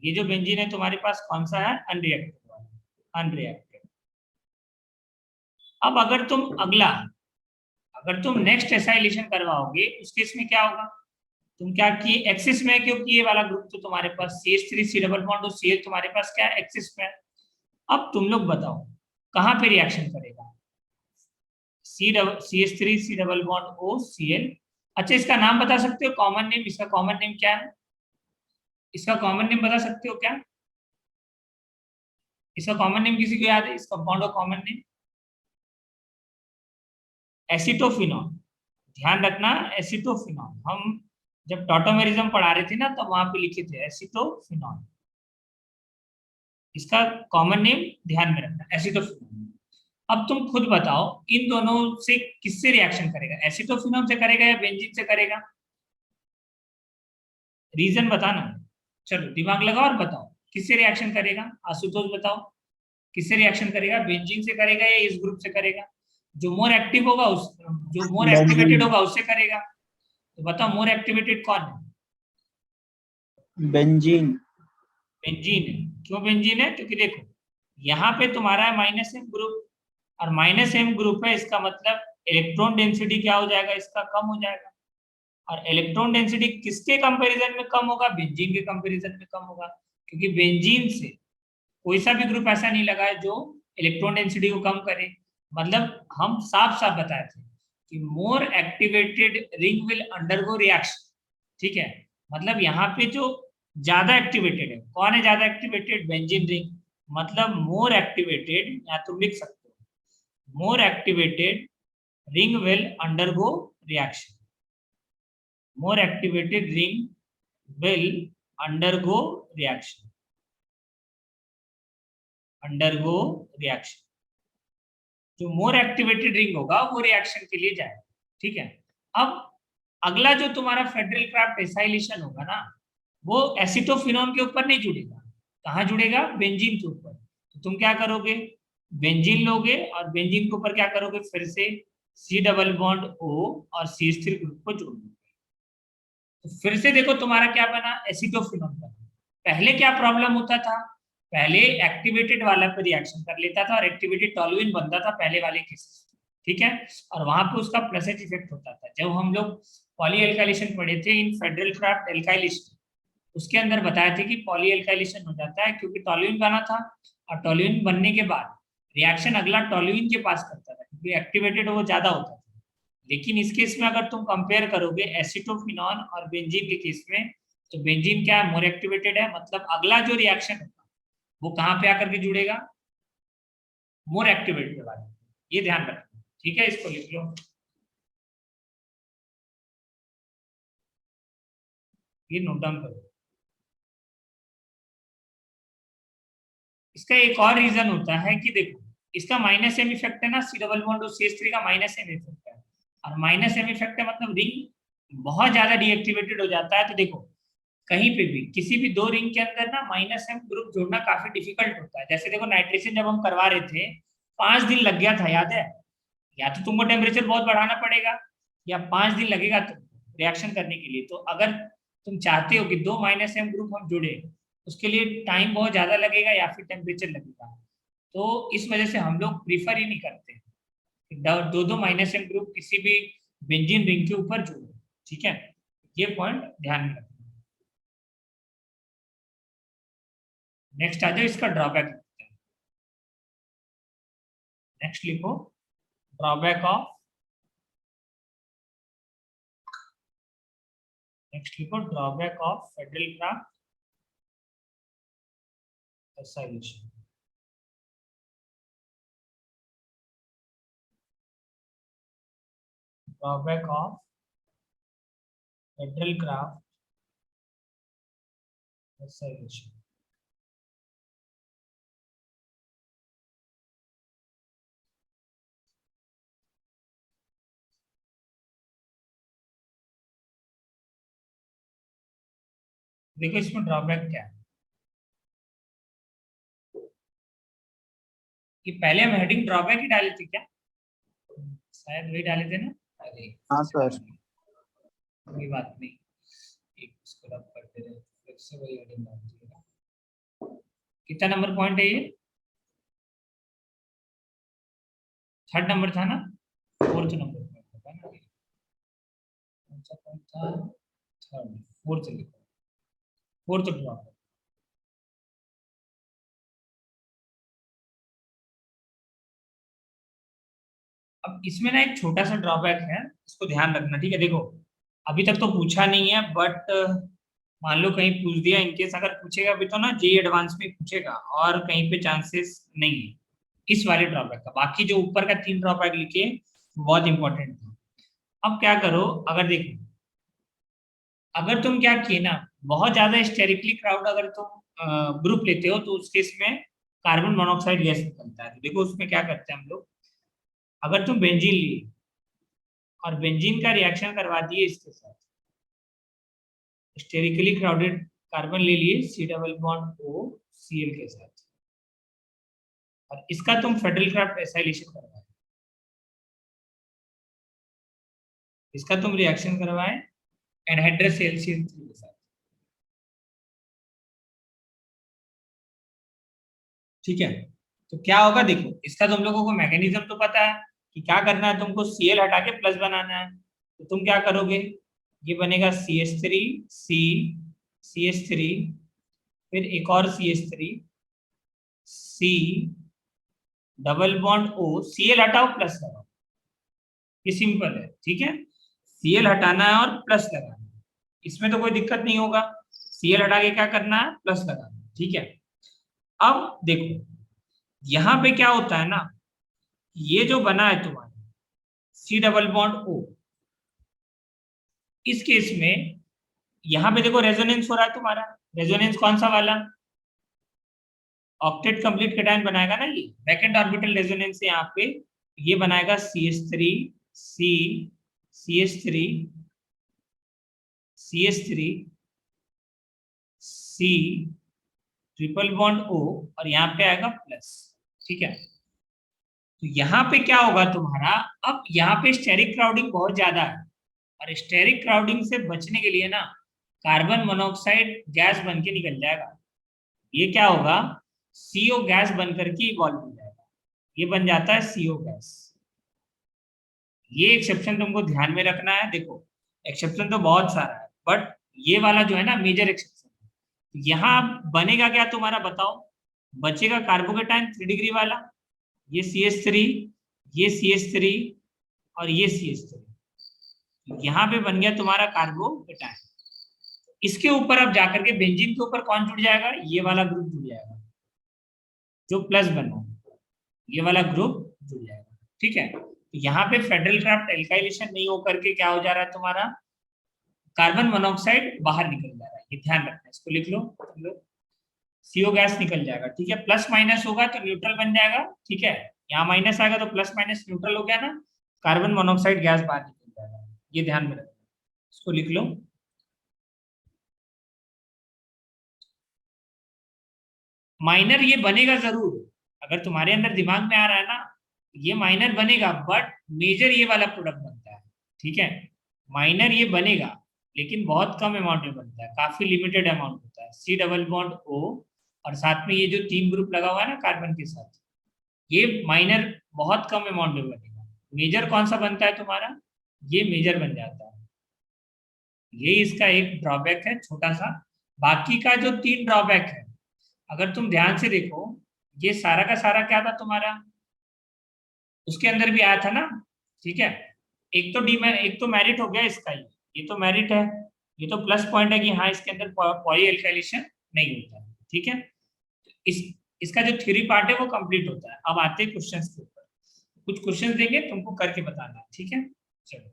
ये जो बेंजीन है तुम्हारे पास कौन सा है? अनरिएक्टेड वाला, अनरिएक्टेड। अब अगर तुम नेक्स्ट एसाइलेशन करवाओगे उस केस में क्या होगा? तुम क्या किए? एक्सिस में, क्योंकि ये वाला ग्रुप तो तुम्हारे पास CH3 C डबल बॉन्ड और Cl तुम्हारे पास क्या है? एक्सिस में। अब तुम लोग बताओ कहां पे रिएक्शन करेगा? CH3 C double bond O Cl। अच्छा, इसका नाम बता सकते हो? कॉमन नेम, इसका कॉमन नेम क्या है? इसका कॉमन नेम बता सकते हो क्या? इसका कॉमन नेम किसी को याद है? इस कंपाउंड का कॉमन नेम? एसिटोफिनॉल। ध्यान रखना, एसिटोफिनॉल। हम जब टॉटोमेरिज्म पढ़ा रहे थे ना तब वहां पे लिखे थे एसिटोफिनॉल। इसका कॉमन नेम ध्यान में रखना, एसिटोफिनॉल। अब तुम खुद बताओ इन दोनों से किससे रिएक्शन करेगा? एसिटोफिनॉल से करेगा या बेंजीन से करेगा? रीजन बताना। चलो दिमाग लगाओ और बताओ किससे रिएक्शन करेगा? आशुतोष बताओ किससे रिएक्शन करेगा? बेंजीन से करेगा या इस ग्रुप से करेगा? जो मोर एक्टिव होगा उस, जो मोर एक्टिवेटेड होगा उससे करेगा। तो बताओ मोर एक्टिवेटेड कौन है?
बेंजीन।
बेंजीन है। क्यों बेंजीन है? क्योंकि देखो यहाँ पे तुम्हारा है -M ग्रुप, और -M ग्रुप है, इसका मतलब इलेक्ट्रॉन डेंसिटी क्या हो जाएगा? इसका कम हो जाएगा। और इलेक्ट्रॉन डेंसिटी किसके कंपैरिजन में कम होगा? बेंजीन के कंपैरिजन में कम होगा। क्योंकि बेंजीन से कोई सा भी ग्रुप ऐसा नहीं लगा है जो इलेक्ट्रॉन डेंसिटी को कम करे। मतलब हम साफ साफ बताए थे कि more activated ring will undergo reaction. ठीक है, मतलब यहाँ पे जो ज्यादा एक्टिवेटेड है, कौन है ज्यादा एक्टिवेटेड? Benzene ring. मतलब मोर एक्टिवेटेड, या तुम लिख सकते हो more activated ring will undergo reaction. More activated ring will undergo reaction, undergo reaction. जो मोर एक्टिवेटेड रिंग होगा वो रिएक्शन के लिए जाएगा। ठीक है, अब अगला जो तुम्हारा फेडरल क्राफ्ट एसाइलेशन होगा ना, वो एसिटोफिनॉन के ऊपर नहीं जुड़ेगा। कहाँ जुड़ेगा? बेंजीन के ऊपर। तो तुम क्या करोगे? बेंजीन लोगे और बेंजीन के ऊपर क्या करोगे? फिर से C डबल बॉन्ड O और CH3 ग्रुप को जोड़ दोगे। तो फिर से देखो तुम्हारा क्या बना? एसिटोफिनॉन बना। पहले क्या प्रॉब्लम होता था? पहले एक्टिवेटेड वाला पे रिएक्शन कर लेता था और एक्टिवेटेड टॉलुइन बनता था पहले वाले केसेस। ठीक है, और वहां पे उसका प्लस एच इफेक्ट होता था। जब हम लोग पॉली एल्काइलेशन पढ़े थे इन फेडरल क्राफ्ट एल्काइलेशन, उसके अंदर बताया थे कि पॉली एल्काइलेशन हो जाता है क्योंकि टॉलुइन बना था, और टॉलुइन बनने के बाद रिएक्शन अगला टॉलुइन के पास करता था क्योंकि एक्टिवेटेड वो ज्यादा होता था। लेकिन इस केस में अगर तुम कंपेयर करोगे एसिटोफिनॉन और बेंजीन के केस में, तो बेंजीन क्या है? मोर एक्टिवेटेड है। मतलब अगला जो रिएक्शन होगा वो कहां पे आकर के जुड़ेगा? मोर एक्टिवेटेड वाले। ये ध्यान रखना। ठीक है, इसको लिख लो, ये नोट डाउन करो। इसका एक और रीजन होता है कि देखो इसका -M इफेक्ट है ना, C डबल बॉन्ड और CH3 का -M इफेक्ट है। और -M इफेक्ट है मतलब रिंग बहुत ज्यादा डीएक्टिवेटेड हो जाता है। तो देखो कहीं पे भी किसी भी दो रिंग के अंदर ना -M ग्रुप जोड़ना काफी डिफिकल्ट होता है। जैसे देखो नाइट्रेशन जब हम करवा रहे थे 5 दिन लग गया था, याद है? या तो तुमको टेम्परेचर बहुत बढ़ाना पड़ेगा या 5 दिन लगेगा तुमको रिएक्शन करने के लिए। तो अगर तुम चाहते हो कि दो -M ग्रुप हम जुड़े, उसके लिए टाइम बहुत ज्यादा लगेगा या फिर टेम्परेचर लगेगा। तो इस वजह से हम लोग प्रीफर ही नहीं करते दो दो -M ग्रुप किसी भी बेंजीन रिंग के ऊपर जोड़ो। ठीक है, ये पॉइंट ध्यान में रखना। नेक्स्ट आ जाओ, इसका ड्रॉबैक लिखते हैं। नेक्स्ट लिखो, ड्रॉबैक ऑफ नेक्स्ट लिखो drawback of federal Crafts acylation. Drawback of federal Crafts acylation. देखो इसमें ड्रॉबैक क्या है, कि पहले हम हेडिंग ड्रॉबैक ही डाले थे क्या, शायद वही डाले थे ना। अरे
हाँ सर।
कोई बात नहीं, एक उसको रब करते रहे, फिर से वही हेडिंग डाल दीजिएगा। कितना नंबर पॉइंट है ये, थर्ड नंबर था ना, फोर्थ नंबर पॉइंट होगा ना, कौन सा पॉइंट था, थर्ड, फोर्थ लिखो, फोर्थ ड्रॉबैक। अब इसमें ना एक छोटा सा ड्रॉबैक है, इसको ध्यान रखना, ठीक है। देखो अभी तक तो पूछा नहीं है, बट मान लो कहीं पूछ दिया, इनकेस अगर पूछेगा भी तो ना जेई एडवांस में पूछेगा, और कहीं पे चांसेस नहीं है इस वाले ड्रॉबैक का। बाकी जो ऊपर का 3 ड्रॉबैक लिखे बहुत इंपॉर्टेंट था। अब क्या करो, अगर देखो, अगर तुम क्या किए ना, बहुत ज्यादा हिस्टेरिकली क्राउड अगर तुम ग्रुप लेते हो तो उस केस में कार्बन मोनोऑक्साइड गैस निकलता है। तो देखो उसमें क्या करते हैं हम लोग, अगर तुम बेंजीन लिए और बेंजीन का रिएक्शन करवा दिए इसके साथ, स्टेरिकली क्राउडेड कार्बन ले लिए C double bond O C L के साथ, और इसका तुम फेडरल क्राफ्ट एसाइलेशन करवाए, इसका तुम रिएक्शन करवाए एनहाइड्रस CL3 के साथ, ठीक है। तो क्या होगा, देखो इसका तुम लोगों को मैकेनिज्म तो पता है कि क्या करना है, तुमको Cl हटा के प्लस बनाना है। तो तुम क्या करोगे, ये बनेगा CH3 C CH3, फिर एक और CH3 C double bond O, Cl हटाओ प्लस लगाओ, ये सिंपल है, ठीक है। Cl हटाना है और प्लस लगाना है, इसमें तो कोई दिक्कत नहीं होगा। Cl हटा के क्या करना है, प्लस लगाना है, ठीक है। अब देखो यहां पे क्या होता है ना, ये जो बना है तुम्हारा सी डबल बॉन्ड ओ, इस केस में यहां पे देखो रेजोनेंस हो रहा है तुम्हारा, रेजोनेंस कौन सा वाला, ऑक्टेट कंप्लीट कैटायन बनाएगा ना, ये वैकेंट ऑर्बिटल रेजोनेंस है यहाँ पे, ये बनाएगा CH3 C CH3 CH3 C triple bond O, और यहाँ पे आएगा प्लस, ठीक है। तो यहाँ पे क्या होगा तुम्हारा, अब यहाँ पे स्टेरिक क्राउडिंग बहुत ज्यादा है, और स्टेरिक क्राउडिंग से बचने के लिए ना कार्बन मोनोऑक्साइड गैस बन के निकल जाएगा, ये क्या होगा, CO गैस बन करके इवॉल्व हो जाएगा, ये बन जाता है CO गैस। ये एक्सेप्शन तुमको ध्यान में रखना है। देखो एक्सेप्शन तो बहुत सारा है, बट ये वाला जो है ना मेजर एक्सेप्शन है। यहाँ बनेगा क्या तुम्हारा बताओ, बचेगा कार्बोकेटाइन 3 डिग्री वाला, ये CH3, ये CH3, और ये CH3, यहाँ पे बन गया तुम्हारा कार्बोकेटाइन। इसके ऊपर अब जाकर के बेंजीन के ऊपर कौन जुड़ जाएगा, ये वाला ग्रुप जुड़ जाएगा जो प्लस बना, ये वाला ग्रुप जुड़ जाएगा, ठीक है। तो यहाँ पे फेडरल क्राफ्ट एल्काइलेशन नहीं होकर के क्या हो जा रहा है तुम्हारा, कार्बन मोनोऑक्साइड बाहर निकल जा रहा है, ये ध्यान रखना, इसको लिख लो तुम लोग, CO गैस निकल जाएगा, ठीक है। प्लस माइनस होगा तो न्यूट्रल बन जाएगा, ठीक है। यहाँ माइनस आएगा तो प्लस माइनस न्यूट्रल हो गया ना, कार्बन मोनोऑक्साइड गैस बाहर निकल जाएगा, ये ध्यान में रखना, इसको लिख लो। माइनर ये बनेगा जरूर, अगर तुम्हारे अंदर दिमाग में आ रहा है ना, ये माइनर बनेगा, बट मेजर ये वाला प्रोडक्ट बनता है, ठीक है। माइनर ये बनेगा लेकिन बहुत कम अमाउंट में बनता है, काफी लिमिटेड अमाउंट होता है, C डबल बॉन्ड O, और साथ में ये जो 3 ग्रुप लगा हुआ है ना कार्बन के साथ, ये माइनर बहुत कम अमाउंट में बनेगा। मेजर कौन सा बनता है तुम्हारा, ये मेजर बन जाता है, ये इसका एक ड्रॉबैक है छोटा सा। बाकी का जो 3 ड्रॉबैक है, अगर तुम ध्यान से देखो, ये सारा का सारा क्या था तुम्हारा, उसके अंदर भी आया था ना, ठीक है। एक तो मेरिट हो गया इसका, ये तो मेरिट है, ये तो प्लस पॉइंट है कि हाँ इसके अंदर पॉली एल्काइलेशन नहीं होता है, ठीक है। इस इसका जो थ्योरी पार्ट है वो कंप्लीट होता है। अब आते हैं क्वेश्चंस के ऊपर। कुछ क्वेश्चंस देंगे, तुमको करके बताना है, ठीक है। चलो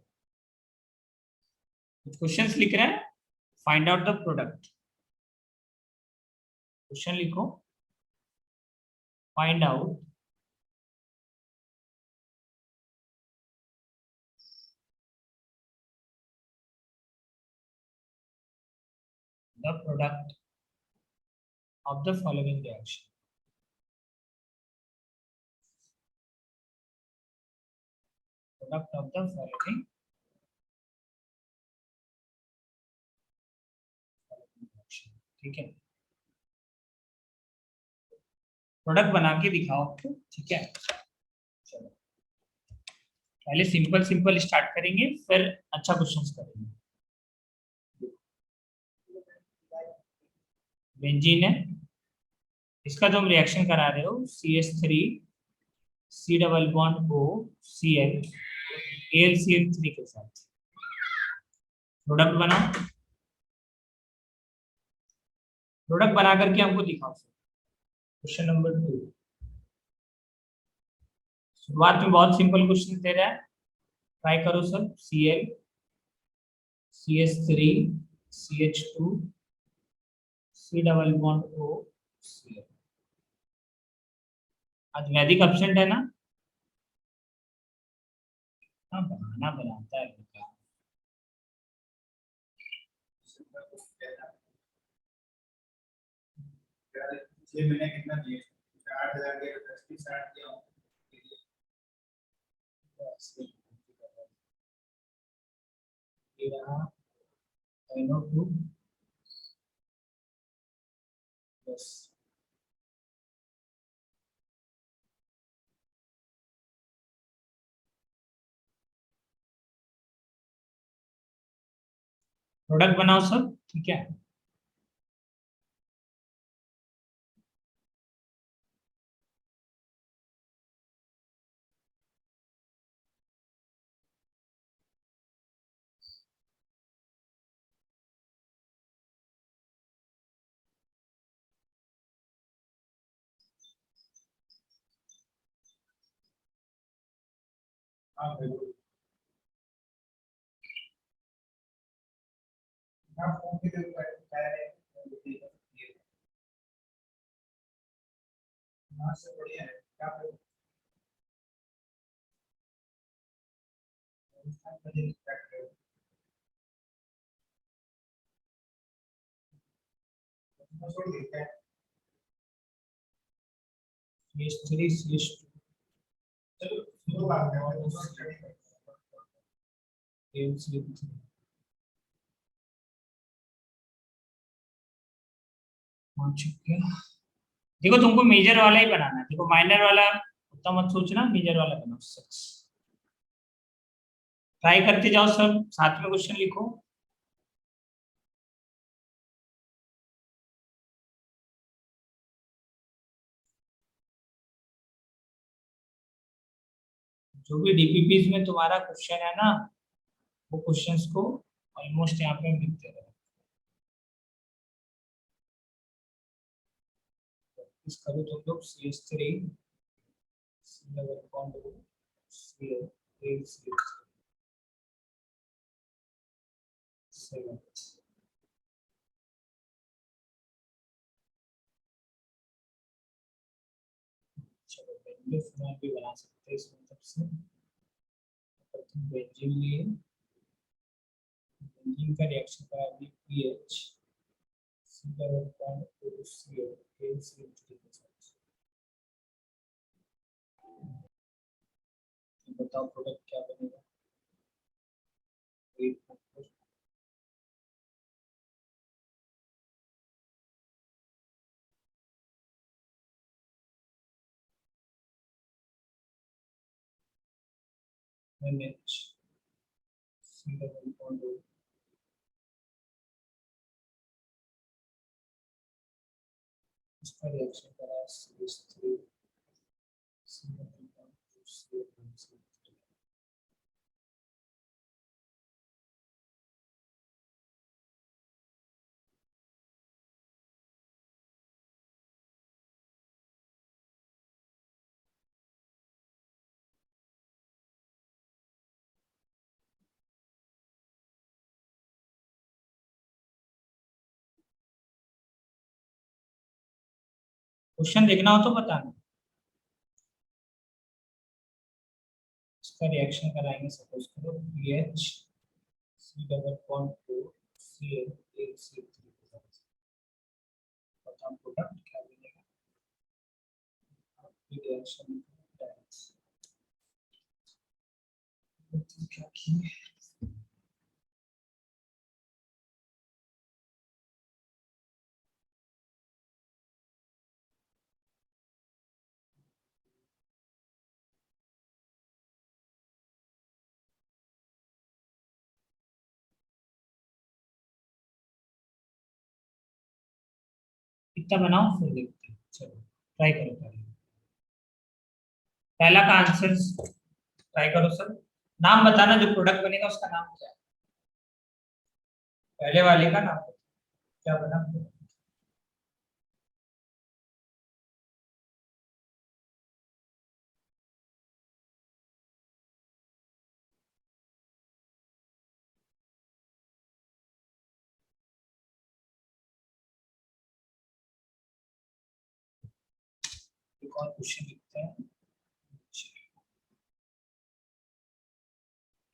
कुछ क्वेश्चंस लिख रहे हैं। Find out the product. Question लिखो, find out the product of the following reaction. Product of the following, ठीक है। प्रोडक्ट बना के दिखाओ, ठीक है। चलो पहले सिंपल सिंपल स्टार्ट करेंगे, फिर अच्छा क्वेश्चंस करेंगे। बेंजीन है, इसका जो हम रिएक्शन करा रहे हो CH3 C double bond O Cl AlCl3 के साथ प्रोडक्ट बनाओ। प्रोडक्ट बना करके हमको दिखाओ। Question number 2। शुरुआत में बहुत सिंपल क्वेश्चन दे रहा है, ट्राई करो sir. Cl CH3 CH2 C double bond O Cl। आज वैदिक एब्सेंट है ना? हाँ बनाना बनाता है लड़का।
6 महीने कितना दिए? 8,000 के 60 दिया हूँ।
ये रहा NO2 बस। प्रोडक्ट बनाओ सब, ठीक है।
हाँ बिल्कुल। हाँ फोन के ऊपर हाँ से बढ़िया है क्या करूँ? छोड़ देते हैं।
CH3 CH2
चलो दो बात है और दूसरा स्टडी करते हैं।
AlCl3 मान चुके हैं। देखो तुमको मेजर वाला ही बनाना है, देखो माइनर वाला उतना मत सोचना, मेजर वाला बनाओ। सच ट्राई करते जाओ सब, साथ में क्वेश्चन लिखो। जो भी डीपीपीज में तुम्हारा क्वेश्चन है ना, वो क्वेश्चंस को ऑलमोस्ट यहाँ पे लिखते रहो। इस करो तुम लोग CH3 C double bond O Cl AlCl3 7। चलो बेंजीन फिनॉल भी बना सकते हैं इस मतलब से। तुम बेंजीन लिए, बेंजीन का रिएक्शन करा दी PH C double bond O Cl AlCl3 के साथ। बताओ प्रोडक्ट क्या बनेगा। NH C double bond O, इसका रिएक्शन करा CH3 C double bond O Cl question देखना हो तो बताना। इसका रिएक्शन कराएंगे, सपोज करो BH C double bond to Cl ACl3 के साथ, बताओ प्रोडक्ट क्या बनेगा। रिएक्शन क्या किए, कितना बनाओ फिर देखते हैं। चलो ट्राई करो पहले, पहला का आंसर ट्राई करो सर। नाम बताना, जो प्रोडक्ट बनेगा उसका नाम क्या है, पहले वाले का नाम क्या बना। एक और क्वेश्चन लिखते हैं,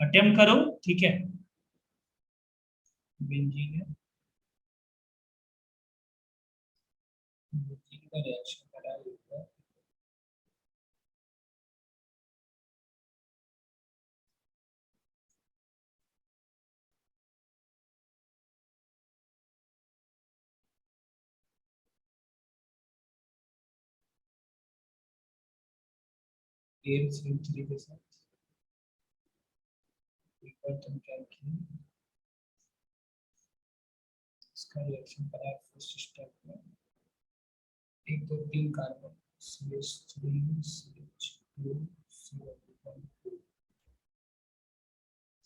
अटेम्प्ट करो, ठीक है। बेंजीन है, बेंजीन का रिएक्शन करा है, AL3 के साथ। एक बार तुम क्या किए, इसका रिएक्शन करा है फर्स्ट स्टेप में, 1 2 3 carbon CH3 CH2 CH2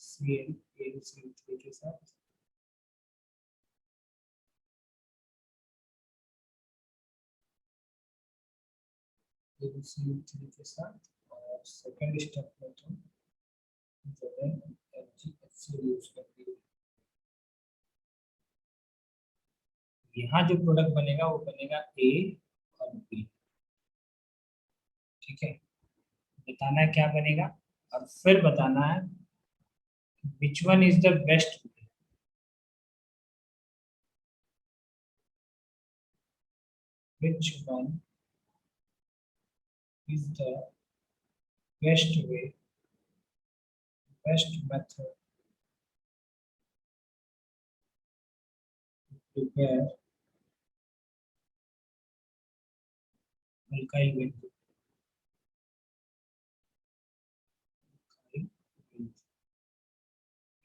Cl AL3 के साथ। AL3 के साथ, और सेकंड स्टेप में तुम जो है FgHCl यूज करती है। यहाँ जो प्रोडक्ट बनेगा वो बनेगा A और B, ठीक है। बताना है क्या बनेगा, और फिर बताना है which one is the best way, which one is the best way, best method to prepare alkyl benzene।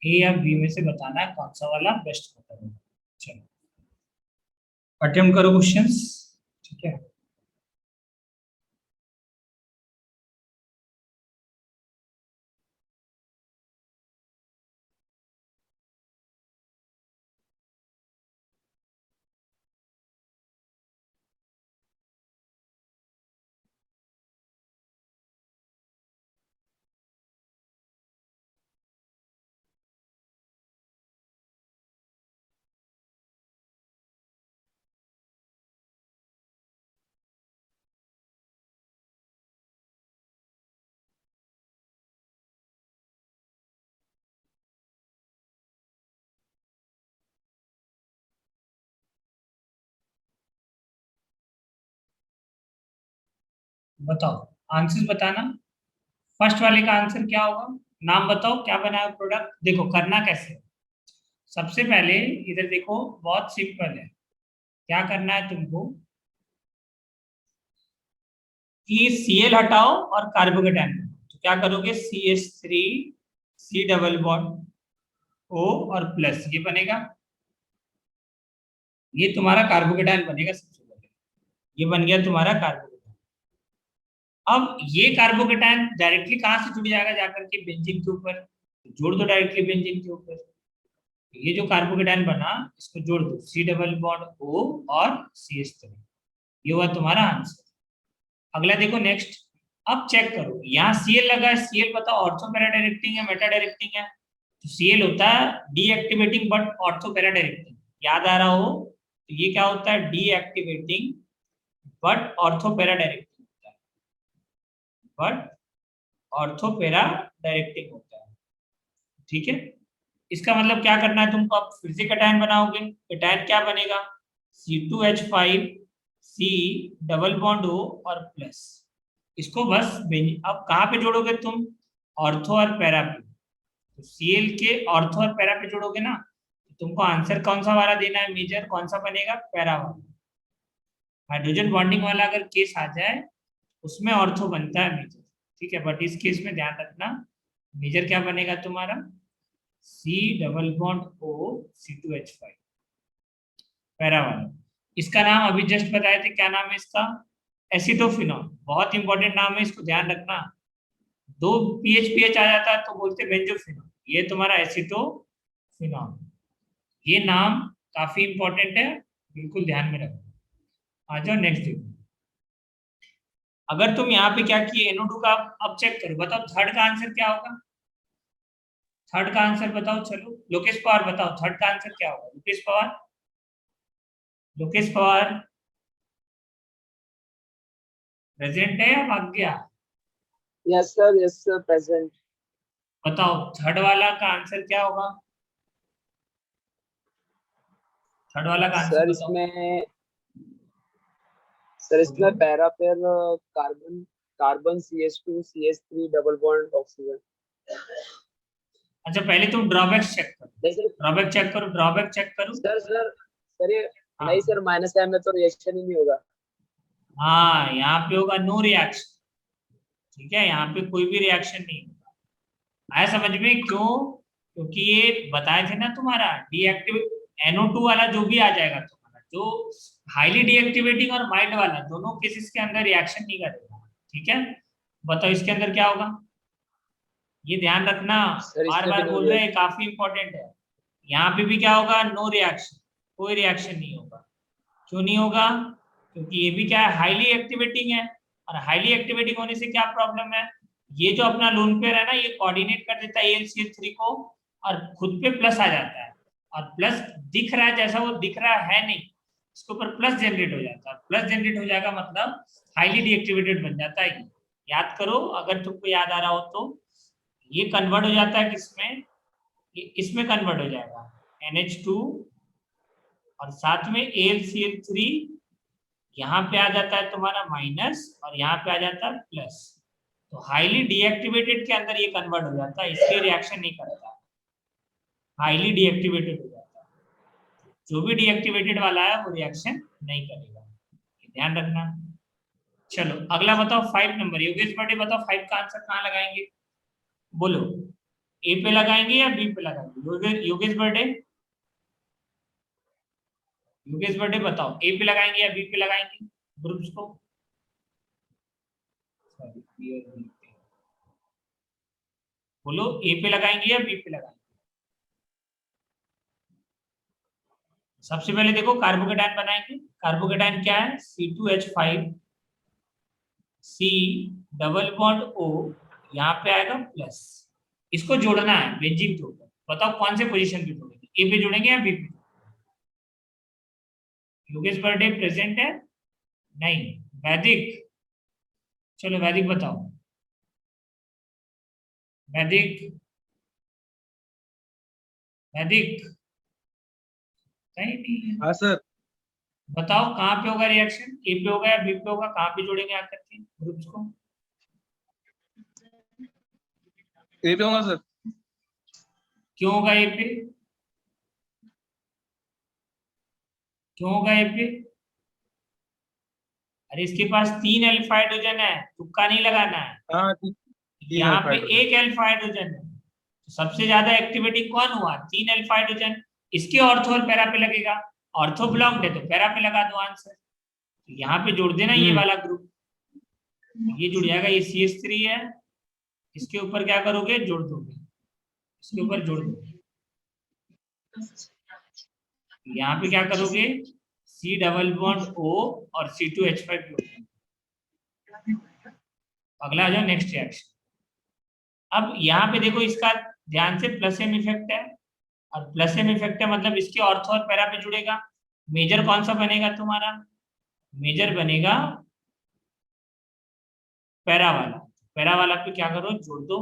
ए या बी में से बताना है कौन सा वाला बेस्ट मेथड है। चलो अटेम्प्ट करो क्वेश्चंस, ठीक है। बताओ आंसर बताना, फर्स्ट वाले का आंसर क्या होगा, नाम बताओ क्या बनाया प्रोडक्ट। देखो करना कैसे, सबसे पहले इधर देखो बहुत सिंपल है, क्या करना है तुमको कि Cl हटाओ और कार्बोकेटाइन बनाओ। तो क्या करोगे, CH3 C double bond O और प्लस, ये बनेगा, ये तुम्हारा कार्बोकेटाइन बनेगा सबसे पहले, ये बन गया तुम्हारा कार्बोकेटाइन। अब ये कार्बोकेटाइन डायरेक्टली कहाँ से जुड़ जाएगा, जाकर के बेंजीन के ऊपर, तो जोड़ दो डायरेक्टली बेंजीन के ऊपर। ये जो कार्बोकेटाइन बना इसको जोड़ दो, C डबल बॉन्ड O और CH3, ये हुआ तुम्हारा आंसर। अगला देखो नेक्स्ट, अब चेक करो यहाँ Cl लगा है, Cl बताओ ऑर्थो पैरा डायरेक्टिंग है मेटा डायरेक्टिंग है, तो Cl होता है deactivating but ortho para directing, याद आ रहा हो, तो ये क्या होता है डीएक्टिवेटिंग बट ऑर्थोपेरा डायरेक्टिंग होता है, बट ऑर्थोपेरा डायरेक्टिंग होता है। ठीक है, इसका मतलब क्या करना है तुमको, अब फिर से कैटायन बनाओगे, कैटायन क्या बनेगा, C2H5 C double bond O और प्लस, इसको बस अब कहाँ पे जोड़ोगे तुम, ऑर्थो और पैरा पे, तो Cl के ऑर्थो और पैरा पे जोड़ोगे ना, तो तुमको आंसर कौन सा वाला देना है, मेजर कौन सा बनेगा, पैरा वाला। हाइड्रोजन बॉन्डिंग वाला अगर केस आ जाए उसमें ऑर्थो बनता है मेजर, ठीक है, बट इस केस में ध्यान रखना मेजर क्या बनेगा तुम्हारा, C double bond O C2H5 para वाला। इसका नाम अभी जस्ट बताए थे, क्या नाम है इसका, एसिटोफिनॉल, बहुत इंपॉर्टेंट नाम है, इसको ध्यान रखना, दो पीएच आ जाता है तो बोलते बेंजोफिनॉल, ये तुम्हारा एसिटोफिनॉल, ये नाम काफी इंपॉर्टेंट है, बिल्कुल ध्यान में रखो। आ जाओ नेक्स्ट देखो, अगर तुम यहाँ पे क्या किए NO2 का, अब चेक करो, बताओ थर्ड का आंसर क्या होगा, थर्ड का आंसर बताओ, चलो लोकेश पवार बताओ थर्ड का आंसर क्या होगा, लोकेश पवार, लोकेश पवार प्रेजेंट है या भाग गया,
यस सर प्रेजेंट।
बताओ थर्ड वाला का आंसर क्या होगा, थर्ड वाला का आंसर
सर
बताओ।
इसमें para pair carbon carbon CH2 CH3 double bond oxygen.
अच्छा पहले तुम ड्रॉबैक्स चेक करो,
नहीं सर,
ड्रॉबैक चेक करो, ड्रॉबैक चेक करो।
सर ये
हाँ।
नहीं सर, माइनस M में तो रिएक्शन ही नहीं होगा।
हाँ यहाँ पे होगा नो रिएक्शन, ठीक है, यहाँ पे कोई भी रिएक्शन नहीं होगा, आया समझ में, क्यों, क्योंकि ये बताए थे ना तुम्हारा डीएक्टिवेट NO2 वाला जो भी आ जाएगा तुम्हारा, जो हाईली डीएक्टिवेटिंग और माइल्ड वाला दोनों केसेस के अंदर रिएक्शन नहीं करेगा, ठीक है। बताओ इसके अंदर क्या होगा, ये ध्यान रखना,
सर
बार
इसमें भी
बार
no
बोल रहे हैं, काफी इंपॉर्टेंट है। यहाँ पे भी क्या होगा, नो रिएक्शन, कोई रिएक्शन नहीं होगा, क्यों नहीं होगा, क्योंकि ये भी क्या है, हाईली एक्टिवेटिंग है, और हाईली एक्टिवेटिंग होने से क्या प्रॉब्लम है, ये जो अपना लोन पेयर है ना, ये कोऑर्डिनेट कर देता है AlCl3 को, और खुद पे प्लस आ जाता है, और प्लस दिख रहा है जैसा वो दिख रहा है नहीं, इसके ऊपर प्लस जनरेट हो जाता है, प्लस जनरेट हो जाएगा मतलब हाईली डीएक्टिवेटेड बन जाता है। याद करो अगर तुमको याद आ रहा हो तो, ये कन्वर्ट हो जाता है किसमें, इसमें कन्वर्ट हो जाएगा NH2, और साथ में AlCl3, यहाँ पे आ जाता है तुम्हारा माइनस, और यहाँ पे आ जाता है प्लस, तो हाईली डीएक्टिवेटेड के अंदर ये कन्वर्ट हो जाता है, इसलिए रिएक्शन नहीं करता, हाईली डीएक्टिवेटेड हो जाता है, जो भी डीएक्टिवेटेड वाला है वो रिएक्शन नहीं करेगा, ध्यान रखना। चलो अगला बताओ 5 नंबर, योगेश बर्थडे बताओ 5 का आंसर कहाँ लगाएंगे, बोलो, A पे लगाएंगे या B पे लगाएंगे, योगेश बर्थडे, योगेश बर्थडे बताओ A पे लगाएंगे या B पे लगाएंगे ग्रुप्स को, बोलो A पे लगाएंगे या B पे लगाएंगे। सबसे पहले देखो कार्बोकेटायन बनाएंगे, कार्बोकेटायन क्या है, C2H5 C double bond O, यहाँ पे आएगा प्लस, इसको जोड़ना है बेंजीन के ऊपर, बताओ कौन से पोजीशन पे जोड़ेंगे, A पे जोड़ेंगे या B पे। योगेश बर्थडे प्रेजेंट है, नहीं, वैदिक, चलो वैदिक बताओ, वैदिक, वैदिक सही नहीं है,
हाँ सर,
बताओ कहाँ पे होगा रिएक्शन, A पे होगा या B पे होगा, कहाँ पे जोड़ेंगे आकर के ग्रुप्स को,
ए पे होगा सर।
क्यों होगा A पे, क्यों होगा A पे, अरे इसके पास 3 अल्फा हाइड्रोजन है, तुक्का नहीं लगाना है,
हाँ
यहाँ पे 1 अल्फा हाइड्रोजन है, तो सबसे ज्यादा एक्टिविटी कौन हुआ, 3 अल्फा हाइड्रोजन, इसके ऑर्थो और पैरा पे लगेगा, ऑर्थो ब्लॉक्ड है तो पैरा पे लगा दो आंसर, तो यहाँ पे जोड़ देना ये वाला ग्रुप, ये जुड़ जाएगा, ये CH3 है, इसके ऊपर क्या करोगे, जोड़ दोगे, इसके ऊपर जोड़ दोगे, यहाँ पे क्या करोगे, C डबल बॉन्ड O और C2H5 जोड़ दोगे। अगला आ जाओ नेक्स्ट रिएक्शन, अब यहाँ पे देखो इसका ध्यान से प्लस एम इफेक्ट है, और प्लस एम इफेक्ट है मतलब इसके ऑर्थो और पैरा पे जुड़ेगा, मेजर कौन सा बनेगा तुम्हारा, मेजर बनेगा पैरा वाला पे क्या करो, जोड़ दो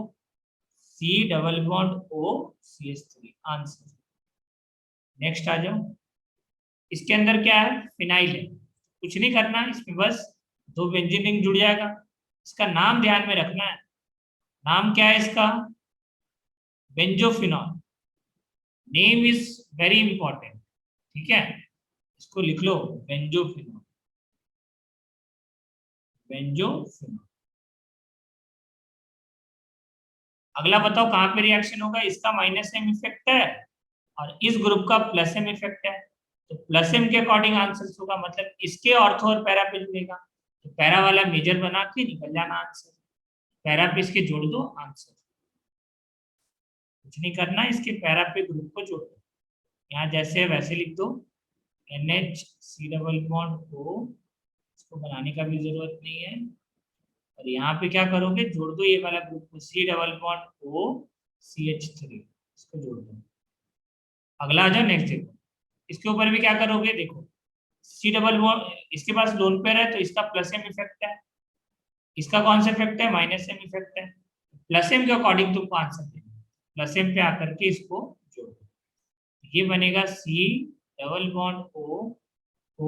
C double bond O CH3, answer. Next आ जाओ, इसके अंदर क्या है, फिनाइल है, कुछ नहीं करना इसमें, बस 2 बेंजीन रिंग जुड़ जाएगा। इसका नाम ध्यान में रखना है, नाम क्या है इसका, बेंजोफिनॉल। नेम इज वेरी इंपॉर्टेंट, ठीक है, इसको लिख लो, बेंजोफिनॉल, बेंजोफिनॉल। अगला बताओ कहां पे रिएक्शन होगा, इसका माइनस एम इफेक्ट है और इस ग्रुप का प्लस एम इफेक्ट है, तो प्लस एम के अकॉर्डिंग आंसर होगा, मतलब इसके ऑर्थो और पैरा पे जुड़ेगा, तो पैरा वाला मेजर बना के निकल जाना आंसर, पैरा पे इसके जोड़ दो आंसर, कुछ नहीं करना, इसके पैरा पे ग्रुप को जोड़ दो, यहाँ जैसे है वैसे लिख दो, NH C double bond O, इसको बनाने का भी जरूरत नहीं है, और यहाँ पे क्या करोगे, जोड़ दो ये वाला ग्रुप को, C double bond O CH3, इसको जोड़ दो। अगला आ जाओ, नेक्स्ट देखो, इसके ऊपर भी क्या करोगे, देखो C डबल बॉन्ड, इसके पास लोन पेयर है तो इसका प्लस एम इफेक्ट है, इसका कौन सा इफेक्ट है, माइनस एम इफेक्ट है, प्लस एम के अकॉर्डिंग तुमको आंसर देना, प्लस एम पे आकर के इसको जोड़ दो, ये बनेगा C डबल बॉन्ड O,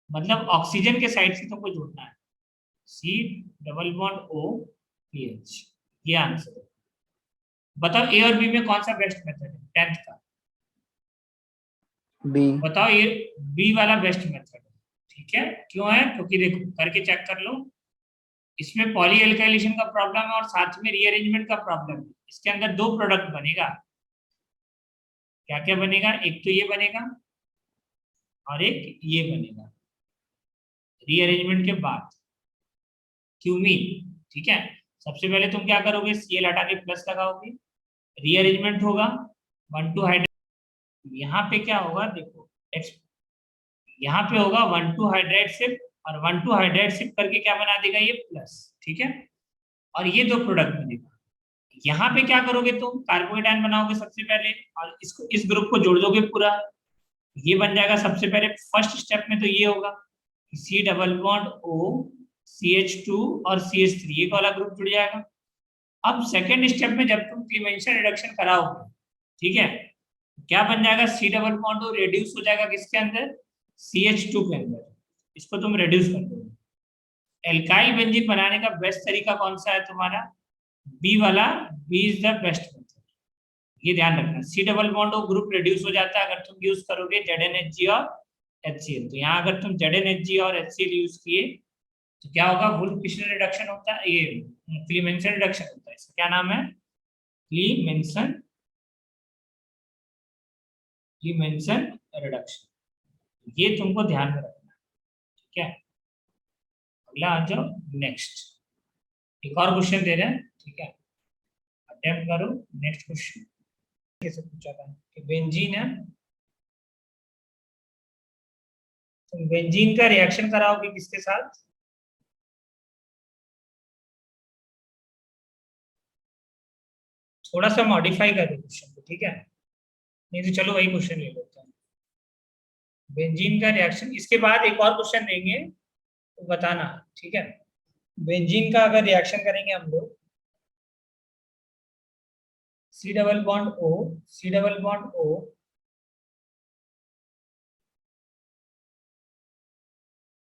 मतलब ऑक्सीजन के साइड से तुमको जोड़ना है, C double bond O PH, ये आंसर है। बताओ ए और बी में कौन सा बेस्ट मेथड है, 10th का
बी।
बताओ, ये बी वाला बेस्ट मेथड है, ठीक है, क्यों है, क्योंकि देखो करके चेक कर लो, इसमें पॉली एल्काइलेशन का प्रॉब्लम है और साथ में रीअरेंजमेंट का प्रॉब्लम है, इसके अंदर 2 प्रोडक्ट बनेगा, क्या क्या बनेगा, एक तो ये बनेगा और एक ये बनेगा रीअरेंजमेंट के बाद, क्यूमीन, ठीक है। सबसे पहले तुम क्या करोगे, Cl हटा के प्लस लगाओगे, रीअरेंजमेंट होगा 1,2 हाइड्रेट, यहाँ पे क्या होगा देखो, यहाँ पे होगा 1,2 हाइड्रेट शिप, और 1,2 हाइड्रेट शिप करके क्या बना देगा ये प्लस, ठीक है, और ये 2 प्रोडक्ट बनेगा। यहाँ पे क्या करोगे तुम, कार्बोकेटायन बनाओगे सबसे पहले, और इसको इस ग्रुप को जोड़ दोगे पूरा, ये बन जाएगा सबसे पहले, फर्स्ट स्टेप में तो ये होगा C double bond O CH2 और CH3, ये वाला ग्रुप जुड़ जाएगा। अब सेकेंड स्टेप में जब तुम क्लीमेंशन रिडक्शन कराओगे, ठीक है, क्या बन जाएगा, C double bond O reduce हो जाएगा किसके अंदर, CH2 के अंदर, इसको तुम रिड्यूस कर दोगे। एल्काइल बेंजीन बनाने का बेस्ट तरीका कौन सा है तुम्हारा, बी वाला, B is the best method, ये ध्यान रखना, C double bond O group reduce हो जाता है अगर तुम यूज करोगे ZnHg और HCl, तो यहाँ अगर तुम ZnHg और HCl यूज किए तो क्या होगा, वुल्फ फिशर रिडक्शन होता है, ये क्लीमेंसन रिडक्शन होता है, इसका क्या नाम है, क्लीमेंसन रिडक्शन, ये तुमको ध्यान में रखना है, ठीक है। अगला आ जाओ, नेक्स्ट, एक और क्वेश्चन दे रहे हैं, ठीक है, अटेम्प्ट करो। नेक्स्ट क्वेश्चन कैसे पूछा था कि बेंजीन है, तुम बेंजीन का रिएक्शन कराओगे किसके साथ, थोड़ा सा मॉडिफाई कर दो क्वेश्चन को, ठीक है, नहीं तो चलो वही क्वेश्चन ले लेते हैं, बेंजीन का रिएक्शन, इसके बाद एक और क्वेश्चन देंगे तो बताना, ठीक है। बेंजीन का अगर रिएक्शन करेंगे हम लोग, C डबल बॉन्ड O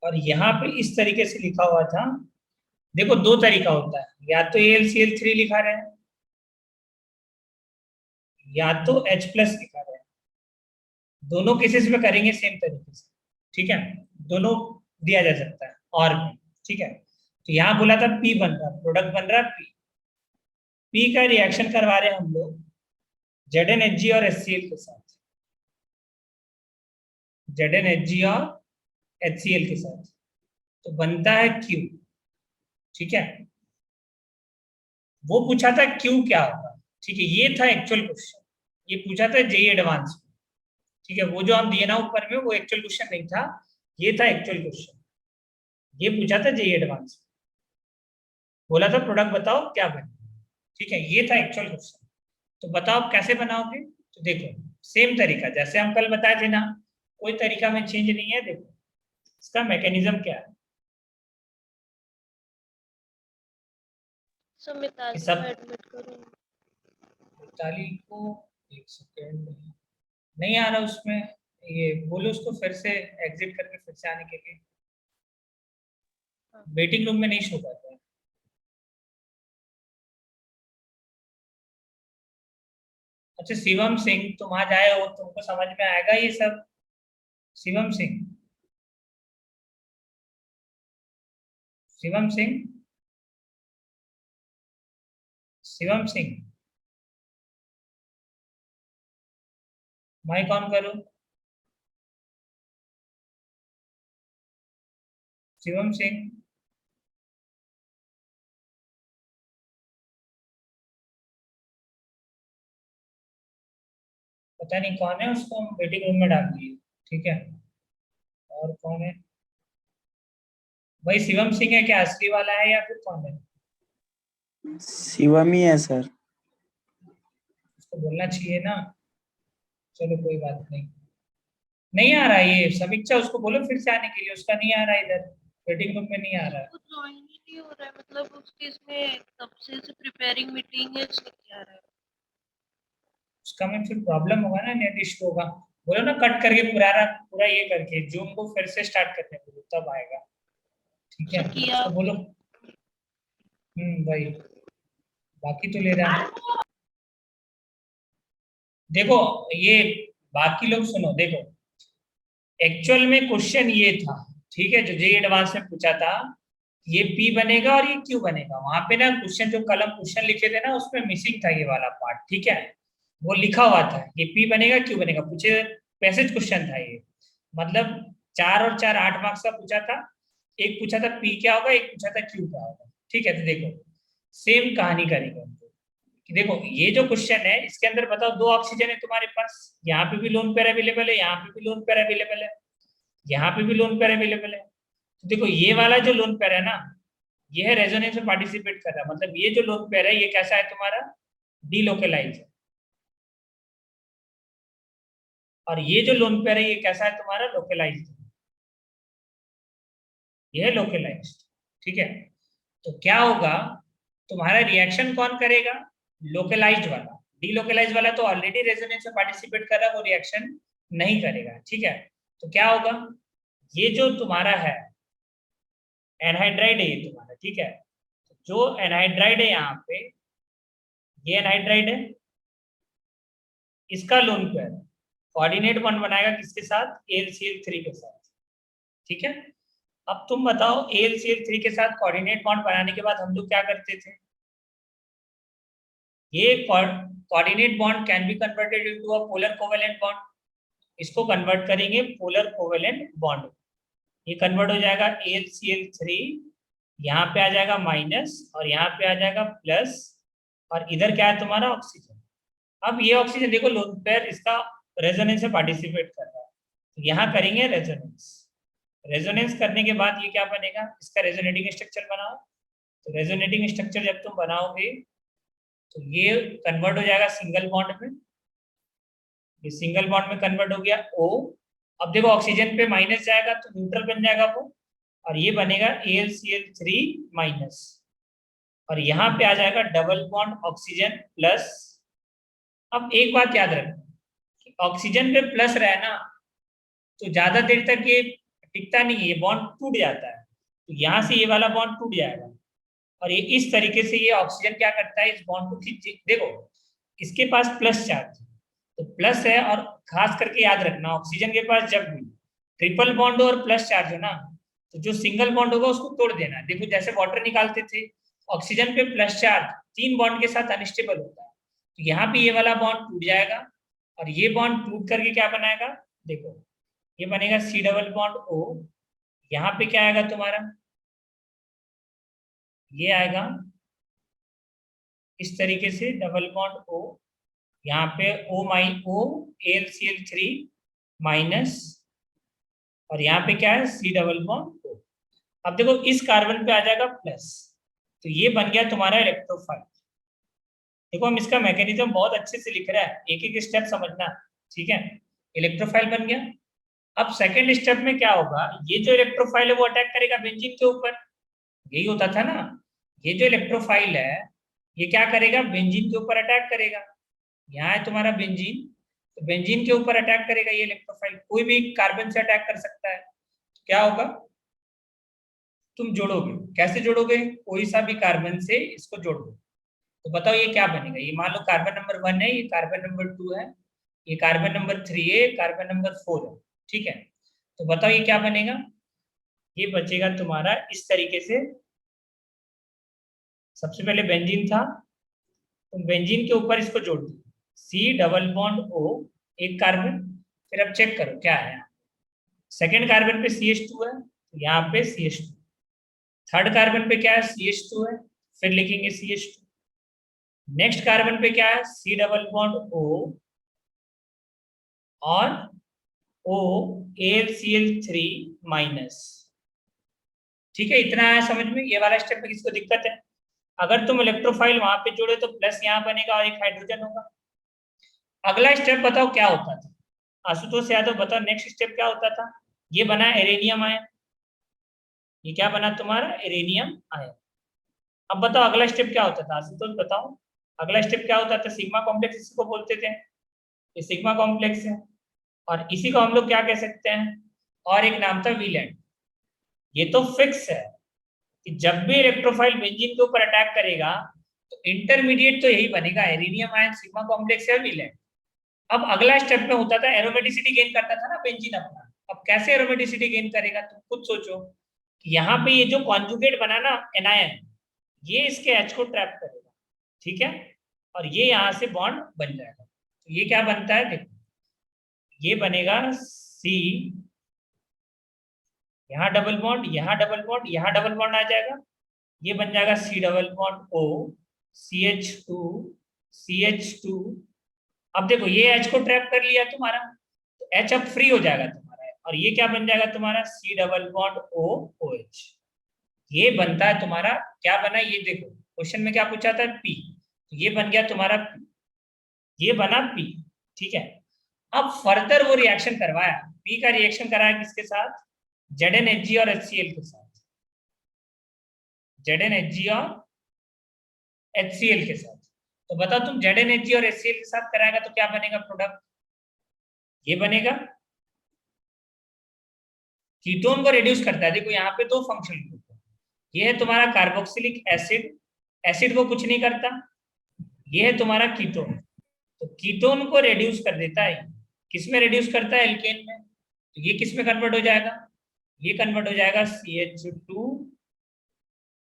और यहाँ पे इस तरीके से लिखा हुआ था, देखो 2 तरीका होता है, या तो AlCl3 लिखा रहे हैं या तो H प्लस लिखा रहे हैं, दोनों केसेस में करेंगे सेम तरीके से, ठीक है, दोनों दिया जा सकता है, और भी, ठीक है, तो यहाँ बोला था P बन रहा, प्रोडक्ट बन रहा P का रिएक्शन करवा रहे हैं हम लोग ZnHg और HCl के साथ, ZnHg और HCl के साथ, तो बनता है Q, ठीक है, वो पूछा था Q क्या होगा, ठीक है, ये था एक्चुअल क्वेश्चन, ये पूछा था JEE एडवांस में, ठीक है, वो जो हम दिए ना ऊपर में वो एक्चुअल क्वेश्चन नहीं था, ये था एक्चुअल क्वेश्चन, ये पूछा था JEE एडवांस में, बोला था प्रोडक्ट बताओ क्या बने, ठीक है, ये था एक्चुअल क्वेश्चन, तो बताओ कैसे बनाओगे, तो देखो सेम तरीका जैसे हम कल बताए थे ना, कोई तरीका में चेंज नहीं है, देखो इसका मैकेनिज्म क्या है?
सर मिताली
सब-
को एडमिट करूंगी।
मिताली को, एक सेकेंड, नहीं आ रहा उसमें, ये बोलो उसको फिर से एग्जिट करके फिर से आने के लिए। वेटिंग रूम में नहीं शो करता है। अच्छा शिवम सिंह, तुम आज आए हो, तुमको समझ में आएगा ये सब? शिवम सिंह, शिवम सिंह, शिवम सिंह, माइक ऑन करो। शिवम सिंह, पता नहीं कौन है, उसको हम वेटिंग रूम में डाल दिए। ठीक है, और कौन है? भाई शिवम सिंह है क्या, असली वाला है या फिर कौन है?
शिवम ही है सर।
उसको बोलना चाहिए ना। चलो कोई बात नहीं, नहीं आ रहा है ये समीक्षा, उसको बोलो फिर से आने के लिए, उसका नहीं आ रहा है इधर, वेटिंग रूम में नहीं आ रहा है।
वो ज्वाइन ही नहीं हो रहा है, मतलब उसके इसमें कब से प्रिपेयरिंग मीटिंग है, इसमें क्या आ रहा है?
उसका में फिर प्रॉब्लम होगा ना, नेट इशू होगा। बोलो ना कट करके पूरा ये करके जूम को फिर से स्टार्ट करने बोलो, तब आएगा। ठीक है,
किया।
उसको बोलो। भाई बाकी तो ले रहा है। देखो ये बाकी लोग सुनो, देखो एक्चुअल में क्वेश्चन ये था, ठीक है, जो जेईई एडवांस में पूछा था, ये P बनेगा और ये Q बनेगा। वहां पे ना क्वेश्चन, जो कलम क्वेश्चन लिखे थे ना, उसमें मिसिंग था ये वाला पार्ट। ठीक है, वो लिखा हुआ था ये P बनेगा Q बनेगा, पूछे पैसेज क्वेश्चन था ये। मतलब 4 और 4 8 मार्क्स का पूछा था। एक पूछा था P क्या होगा, एक पूछा था Q क्या होगा। ठीक है, तो देखो सेम कहानी करेंगे हम लोग। कि देखो ये जो क्वेश्चन है, इसके अंदर बताओ 2 ऑक्सीजन है तुम्हारे पास, यहाँ पे भी लोन पेयर अवेलेबल है, यहाँ पे भी लोन पेयर अवेलेबल है, यहाँ पे भी लोन पेयर अवेलेबल है। तो देखो ये वाला जो लोन पेयर है ना, ये है रेजोनेंस में पार्टिसिपेट कर रहा है, मतलब ये जो लोन पेयर है ये कैसा है तुम्हारा, डीलोकलाइज है। और ये जो लोन पेयर है ये कैसा है तुम्हारा, लोकलाइज्ड है। ये है लोकलाइज्ड। ठीक है, तो क्या होगा, तुम्हारा रिएक्शन कौन करेगा, लोकलाइज्ड वाला। डीलोकलाइज्ड वाला तो ऑलरेडी रेजोनेंस में पार्टिसिपेट कर रहा है, वो रिएक्शन नहीं करेगा। ठीक है, तो क्या होगा, ये जो तुम्हारा है एनहाइड्राइड है ये तुम्हारा। ठीक है, जो एनहाइड्राइड है यहाँ पे, ये एनहाइड्राइड है, इसका लोन पेयर कोऑर्डिनेट बॉन्ड बनाएगा किसके साथ, AlCl3 के साथ। ठीक है, अब तुम बताओ AlCl3 के साथ कोऑर्डिनेट बॉन्ड बनाने के बाद हम लोग क्या करते थे, ये coordinate bond can be converted into a polar covalent bond. इसको कन्वर्ट करेंगे पोलर कोवेलेंट बॉन्ड, ये कन्वर्ट हो जाएगा AlCl3, यहाँ पे आ जाएगा माइनस और यहाँ पे आ जाएगा प्लस, और इधर क्या है तुम्हारा ऑक्सीजन। अब ये ऑक्सीजन देखो लोन पेयर इसका रेजोनेंस में पार्टिसिपेट कर रहा है, तो यहाँ करेंगे रेजोनेंस। रेजोनेंस करने के बाद ये क्या बनेगा, इसका रेजोनेटिंग स्ट्रक्चर बनाओ। तो रेजोनेटिंग स्ट्रक्चर जब तुम बनाओगे तो ये कन्वर्ट हो जाएगा सिंगल बॉन्ड में, ये सिंगल बॉन्ड में कन्वर्ट हो गया O। अब देखो ऑक्सीजन पे माइनस जाएगा तो न्यूट्रल बन जाएगा वो, और ये बनेगा AlCl3 माइनस, और यहाँ पे आ जाएगा डबल बॉन्ड ऑक्सीजन प्लस। अब एक बात याद रखना, ऑक्सीजन पे प्लस रहे ना तो ज्यादा देर तक ये टिकता नहीं है, ये बॉन्ड टूट जाता है। तो यहाँ से ये वाला बॉन्ड टूट जाएगा, और ये इस तरीके से ये ऑक्सीजन क्या करता है, इस बॉन्ड को खींच। देखो इसके पास प्लस चार्ज, तो प्लस है, और खास करके याद रखना ऑक्सीजन के पास जब भी ट्रिपल बॉन्ड और प्लस चार्ज हो ना, तो जो सिंगल बॉन्ड होगा उसको तोड़ देना है। देखो जैसे वाटर निकालते थे, ऑक्सीजन पे प्लस चार्ज 3 बॉन्ड के साथ अनस्टेबल होता है, तो यहाँ पे ये वाला बॉन्ड टूट जाएगा, और ये बॉन्ड टूट करके क्या बनाएगा, देखो ये बनेगा C डबल बॉन्ड O। यहाँ पे क्या आएगा तुम्हारा, ये आएगा इस तरीके से डबल बॉन्ड O, यहाँ पे O AlCl3 माइनस, और यहाँ पे क्या है C डबल बॉन्ड O। अब देखो इस कार्बन पे आ जाएगा प्लस, तो ये बन गया तुम्हारा इलेक्ट्रोफाइल। देखो हम इसका मैकेनिज्म बहुत अच्छे से लिख रहा है, एक एक स्टेप समझना। ठीक है, इलेक्ट्रोफाइल बन गया, अब सेकेंड स्टेप में क्या होगा, ये जो इलेक्ट्रोफाइल है वो अटैक करेगा बेंजीन के ऊपर, यही होता था ना। ये जो इलेक्ट्रोफाइल है ये क्या करेगा, बेंजीन के ऊपर अटैक करेगा। यहाँ है तुम्हारा बेंजीन, तो बेंजीन के ऊपर अटैक करेगा ये इलेक्ट्रोफाइल, कोई भी कार्बन से अटैक कर सकता है। तो क्या होगा, तुम जोड़ोगे, कैसे जोड़ोगे, कोई सा भी कार्बन से इसको जोड़ दो। तो बताओ ये क्या बनेगा, ये मान लो कार्बन नंबर 1 है, ये कार्बन नंबर 2 है, ये कार्बन नंबर 3 है, कार्बन नंबर 4 है, ठीक है। तो बताओ ये क्या बनेगा, ये बचेगा तुम्हारा इस तरीके से। सबसे पहले बेंजीन था, तुम बेंजीन के ऊपर इसको जोड़ दो, सी डबल बॉन्ड ओ, एक कार्बन। फिर अब चेक करो क्या है, सेकेंड कार्बन पे CH2 है, तो यहाँ पे CH2। थर्ड कार्बन पे क्या है, CH2 है, फिर लिखेंगे CH2। नेक्स्ट कार्बन पे क्या है, C डबल बॉन्ड O और O AlCl3 माइनस। ठीक है, इतना है समझ में, ये वाला स्टेप में किसको दिक्कत है। अगर तुम इलेक्ट्रोफाइल वहां पे जोड़े तो प्लस यहाँ बनेगा और एक हाइड्रोजन होगा। अगला स्टेप बताओ क्या होता था, आशुतोष यादव बताओ नेक्स्ट स्टेप क्या होता था। ये बना एरेनियम आयन, ये क्या बना तुम्हारा, एरेनियम आयन। अब बताओ अगला स्टेप क्या होता था, आशुतोष बताओ अगला स्टेप क्या होता था। सिग्मा कॉम्प्लेक्स इसको बोलते थे, ये सिग्मा कॉम्प्लेक्स है, और इसी को हम लोग क्या कह सकते हैं, और एक नाम था वीलैंड। ये तो फिक्स है कि जब भी इलेक्ट्रोफाइल बेंजीन के ऊपर अटैक करेगा तो इंटरमीडिएट तो यही बनेगा, एरेनियम आयन, सिग्मा कॉम्प्लेक्स या वीलैंड। अब अगला स्टेप में होता था एरोमेटिसिटी गेन करता था ना बेंजीन अपना। अब कैसे एरोमेटिसिटी गेन करेगा, तुम खुद सोचो कि यहाँ पे ये जो कॉन्जुगेट बना ना एनायन, ये इसके H को ट्रैप करेगा, ठीक है, और ये यहाँ से बॉन्ड बन जाएगा। तो ये क्या बनता है देखो, ये बनेगा C, यहाँ डबल बॉन्ड, यहाँ डबल बॉन्ड, यहाँ डबल बॉन्ड आ जाएगा, ये बन जाएगा C double bond O, CH2, CH2। अब देखो ये H को ट्रैप कर लिया तुम्हारा, तो H अब फ्री हो जाएगा तुम्हारा, और ये क्या बन जाएगा तुम्हारा, C double bond O OH। ये बनता है तुम्हारा, क्या बना ये देखो, क्वेश्चन में क्या पूछा था, P, तो ये बन गया तुम्हारा P, ये बना P, ठीक है। अब फर्दर वो रिएक्शन करवाया, P का रिएक्शन कराया किसके साथ, ZnHg और HCl के साथ, ZnHg और HCl के साथ। तो बताओ तुम ZnHg और HCl के साथ कराएगा तो क्या बनेगा प्रोडक्ट, ये बनेगा, कीटोन को रिड्यूस करता है। देखो यहाँ पे दो फंक्शनल ग्रुप है, ये है तुम्हारा कार्बोक्सिलिक एसिड, एसिड को कुछ नहीं करता, ये है तुम्हारा कीटोन, तो कीटोन को रिड्यूस कर देता है। किसमें रिड्यूस करता है, एल्केन में, तो ये किस में कन्वर्ट हो जाएगा, ये कन्वर्ट हो जाएगा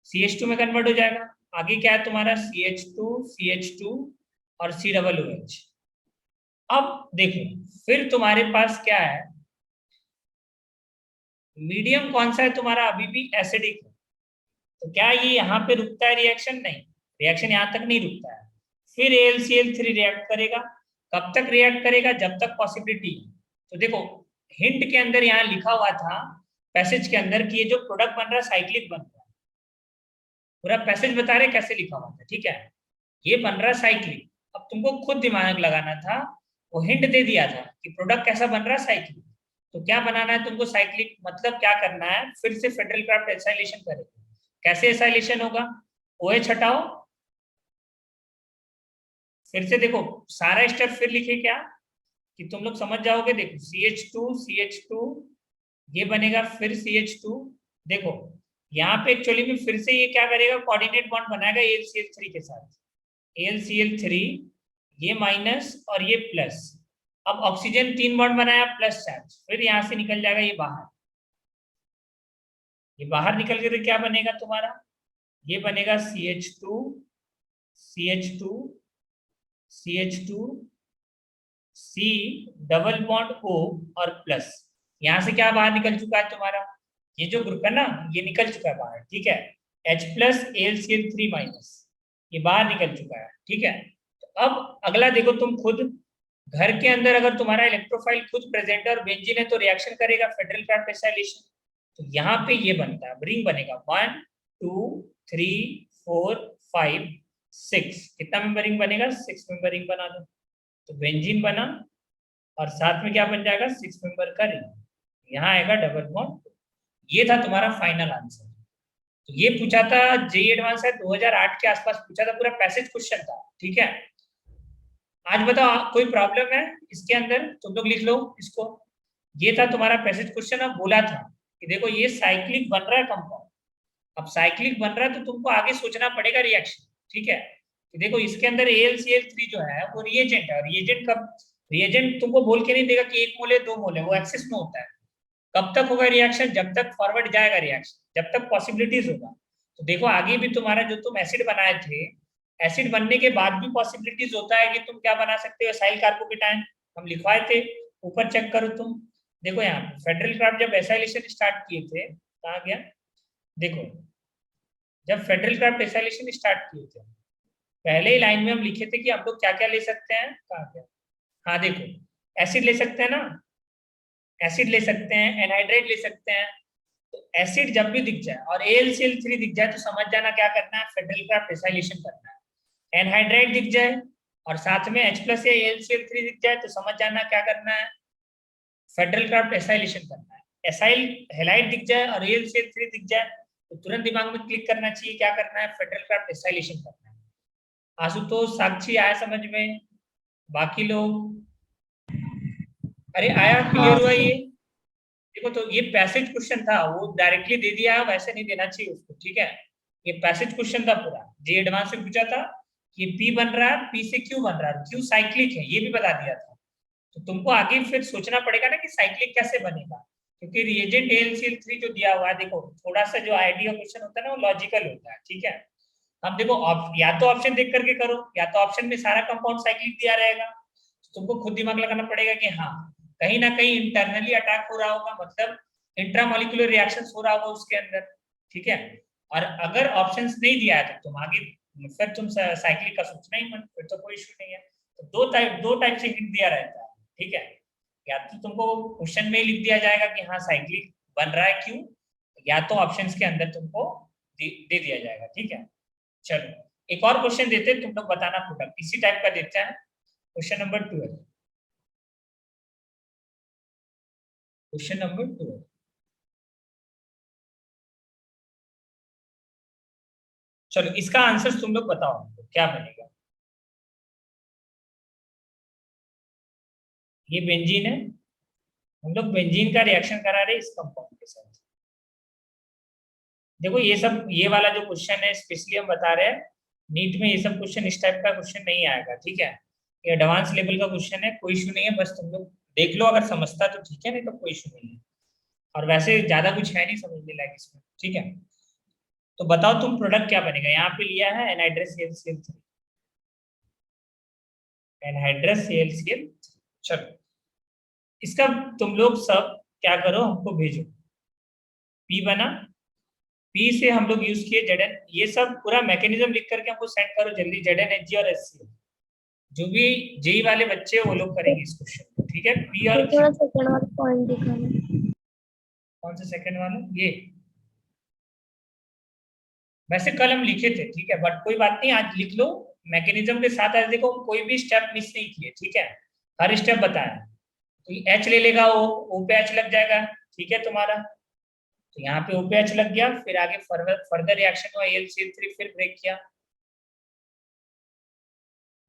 CH2 में कन्वर्ट हो जाएगा। आगे क्या है तुम्हारा CH2 और COOH। अब देखो फिर तुम्हारे पास क्या है, मीडियम कौन सा है तुम्हारा, अभी भी एसिडिक है। तो क्या ये यहाँ पे रुकता है रिएक्शन, नहीं, रिएक्शन यहाँ तक नहीं रुकता है। फिर AlCl3 रिएक्ट करेगा, कब तक रिएक्ट करेगा, जब तक पॉसिबिलिटी। तो देखो हिंट के अंदर यहाँ लिखा हुआ था पैसेज के अंदर कि ये जो प्रोडक्ट बन रहा है साइक्लिक बन रहा है, पूरा पैसेज बता रहे कैसे लिखा हुआ था, ठीक है, ये बन रहा है साइक्लिक। अब तुमको खुद दिमाग लगाना था, वो हिंट दे दिया था कि प्रोडक्ट कैसा बन रहा है, साइक्लिक। तो क्या बनाना है तुमको, साइक्लिक मतलब क्या करना है, फिर से फेडरल क्राफ्ट एसाइलेशन करेगा। कैसे एसाइलेशन होगा, OH हटाओ, फिर से देखो सारा स्टेप फिर लिखे क्या कि तुम लोग समझ जाओगे। देखो CH2 ये बनेगा, फिर CH2, देखो यहाँ पे एक्चुअली में फिर से ये क्या करेगा, कोऑर्डिनेट बॉन्ड बनाएगा AlCl3 के साथ, AlCl3, ये माइनस और ये प्लस। अब ऑक्सीजन 3 बॉन्ड बनाया प्लस चार्ज, फिर यहाँ से निकल जाएगा ये बाहर, ये बाहर निकल के तो क्या बनेगा तुम्हारा, ये बनेगा CH2 C double bond O और प्लस, यहाँ से क्या बाहर निकल चुका है तुम्हारा, ये जो ग्रुप है ना ये निकल चुका है बाहर, ठीक है, H प्लस AlCl3 माइनस, ये बाहर निकल चुका है, ठीक है। तो अब अगला देखो तुम खुद, घर के अंदर अगर तुम्हारा इलेक्ट्रोफाइल खुद प्रेजेंट है और बेंजीन है तो रिएक्शन करेगा फेडरल क्राफ्ट एसाइलेशन। तो यहाँ पे ये बनता है, रिंग बनेगा 1 2 3 4 5 6, कितना मेंबरिंग बनेगा, 6 मेंबरिंग बना दो। तो बेंजीन बना और साथ में क्या बन जाएगा, 6 मेंबर का रिंग। यहाँ आएगा डबल बॉन्ड। ये था तुम्हारा फाइनल आंसर। तो ये पूछा था जेई एडवांस है 2008 के आसपास पूछा था, पूरा पैसेज क्वेश्चन था, ठीक है। आज बताओ कोई प्रॉब्लम है इसके अंदर, तुम लोग लिख लो इसको। ये था तुम्हारा पैसेज क्वेश्चन। अब बोला था कि देखो ये साइक्लिक बन रहा है कंपाउंड। अब साइक्लिक बन रहा है तो तुमको आगे सोचना पड़ेगा रिएक्शन, ठीक है। कि देखो इसके अंदर AlCl3 जो है वो रिएजेंट है। रिएजेंट कब, रिएजेंट तुमको बोल के नहीं देगा कि 1 मोल है 2 मोल है, वो एक्सेस में होता है। कब तक होगा रिएक्शन, जब तक फॉरवर्ड जाएगा रिएक्शन, जब तक पॉसिबिलिटीज होगा। तो देखो आगे भी तुम्हारा जो तुम एसिड बनाए थे, एसिड बनने के बाद भी पॉसिबिलिटीज होता है कि तुम क्या बना सकते हो, एसाइल कार्बोकेटायन। हम लिखवाए थे, ऊपर चेक करो तुम। देखो यहाँ फेडरल क्राफ्ट जब एसाइलेशन स्टार्ट किए थे, कहाँ गया, देखो जब फेडरल क्राफ्ट एसाइलेशन स्टार्ट किए थे, पहले ही लाइन में हम लिखे थे कि हम लोग क्या क्या ले सकते हैं, कहाँ गया, हाँ देखो एसिड ले सकते हैं ना, एसिड ले सकते हैं, एनहाइड्राइड ले सकते हैं। तो एसिड जब भी दिख जाए और AlCl3 दिख जाए तो समझ जाना क्या करना है, फेडरल क्राफ्ट एसाइलेशन करना है। एनहाइड्राइड दिख जाए और साथ में H+ या AlCl3 दिख जाए तो समझ जाना क्या करना है, फेडरल क्राफ्ट एसाइलेशन करना है। एसाइल हैलाइड दिख जाए और AlCl3 दिख जाए तो तुरंत दिमाग में क्लिक करना चाहिए क्या करना है, फेडरल क्राफ्ट एसाइलेशन करना है। आशुतोष, साक्षी आया समझ में, बाकी लोग, अरे आया, क्लियर हुआ ये। देखो तो ये पैसेज क्वेश्चन था, वो डायरेक्टली दे दिया है, वैसे नहीं देना चाहिए उसको, ठीक है। ये पैसेज क्वेश्चन था पूरा, जे एडवांस से पूछा था कि पी बन रहा है, पी से क्यू बन रहा है, क्यू साइक्लिक है, ये भी बता दिया था। तो तुमको आगे फिर सोचना पड़ेगा ना कि साइक्लिक कैसे बनेगा, क्योंकि रिएजेंट AlCl3 जो दिया हुआ है, देखो थोड़ा सा जो आइडिया क्वेश्चन होता है ना वो लॉजिकल होता है, ठीक है। अब देखो या तो ऑप्शन देख करके करो, या तो ऑप्शन में सारा कंपाउंड साइक्लिक दिया रहेगा, तो तुमको खुद दिमाग लगाना पड़ेगा कि हाँ कहीं ना कहीं इंटरनली अटैक हो रहा होगा, मतलब इंट्रामोलिकुलर रिएक्शंस हो रहा होगा उसके अंदर, ठीक है। और अगर ऑप्शंस नहीं दिया है तो तुम आगे फिर तुम साइक्लिक का सोचना ही मत, फिर तो कोई इश्यू नहीं है। तो दो टाइप से हिंट दिया रहता है, ठीक है। या तो तुमको क्वेश्चन में ही लिख दिया जाएगा कि हाँ साइक्लिक बन रहा है क्यों, या तो ऑप्शंस के अंदर तुमको दे दिया जाएगा, ठीक है। चलो एक और क्वेश्चन देते हैं, तुम लोग बताना प्रोडक्ट, इसी टाइप का देते हैं। क्वेश्चन नंबर 12, क्वेश्चन नंबर 12, चलो इसका आंसर तुम लोग बताओ हमको क्या बनेगा। ये बेंजीन है, हम लोग बेंजीन का रिएक्शन करा रहे हैं इस कंपाउंड के साथ। देखो ये सब, ये वाला जो क्वेश्चन है स्पेशली हम बता रहे हैं, नीट में ये सब क्वेश्चन इस टाइप का क्वेश्चन नहीं आएगा, ठीक है। ये एडवांस लेवल का क्वेश्चन है, कोई इशू नहीं है, बस तुम लोग देख लो, अगर समझता तो ठीक है, नहीं तो कोई इशू नहीं है। और वैसे ज्यादा कुछ है नहीं समझने लायक इसमें, ठीक है। तो बताओ तुम प्रोडक्ट क्या बनेगा, यहाँ पे लिया है एनहाइड्रस AlCl3, एनहाइड्रस AlCl। चलो इसका तुम लोग सब क्या करो, हमको भेजो। पी बना, पी से हम लोग यूज किए Zn, ये सब पूरा मैकेनिज्म लिख करके हमको सेंड करो जल्दी, Zn Hg और HCl। जो भी जेई वाले बच्चे वो लोग करेंगे इस क्वेश्चन को, ठीक है। पी और
थोड़ा सेकंड वाला पॉइंट दिखाना।
कौन सा सेकंड वाला, ये वैसे कल हम लिखे थे, ठीक है, बट कोई बात नहीं, आज लिख लो मैकेनिज्म के साथ। आज देखो कोई भी स्टेप मिस नहीं किए, ठीक है, हर स्टेप बताया। तो H ले लेगा, O पे H लग जाएगा, ठीक है तुम्हारा। तो यहाँ पे O पे H लग गया, फिर आगे फर्दर रिएक्शन हुआ, AlCl3 फिर ब्रेक किया।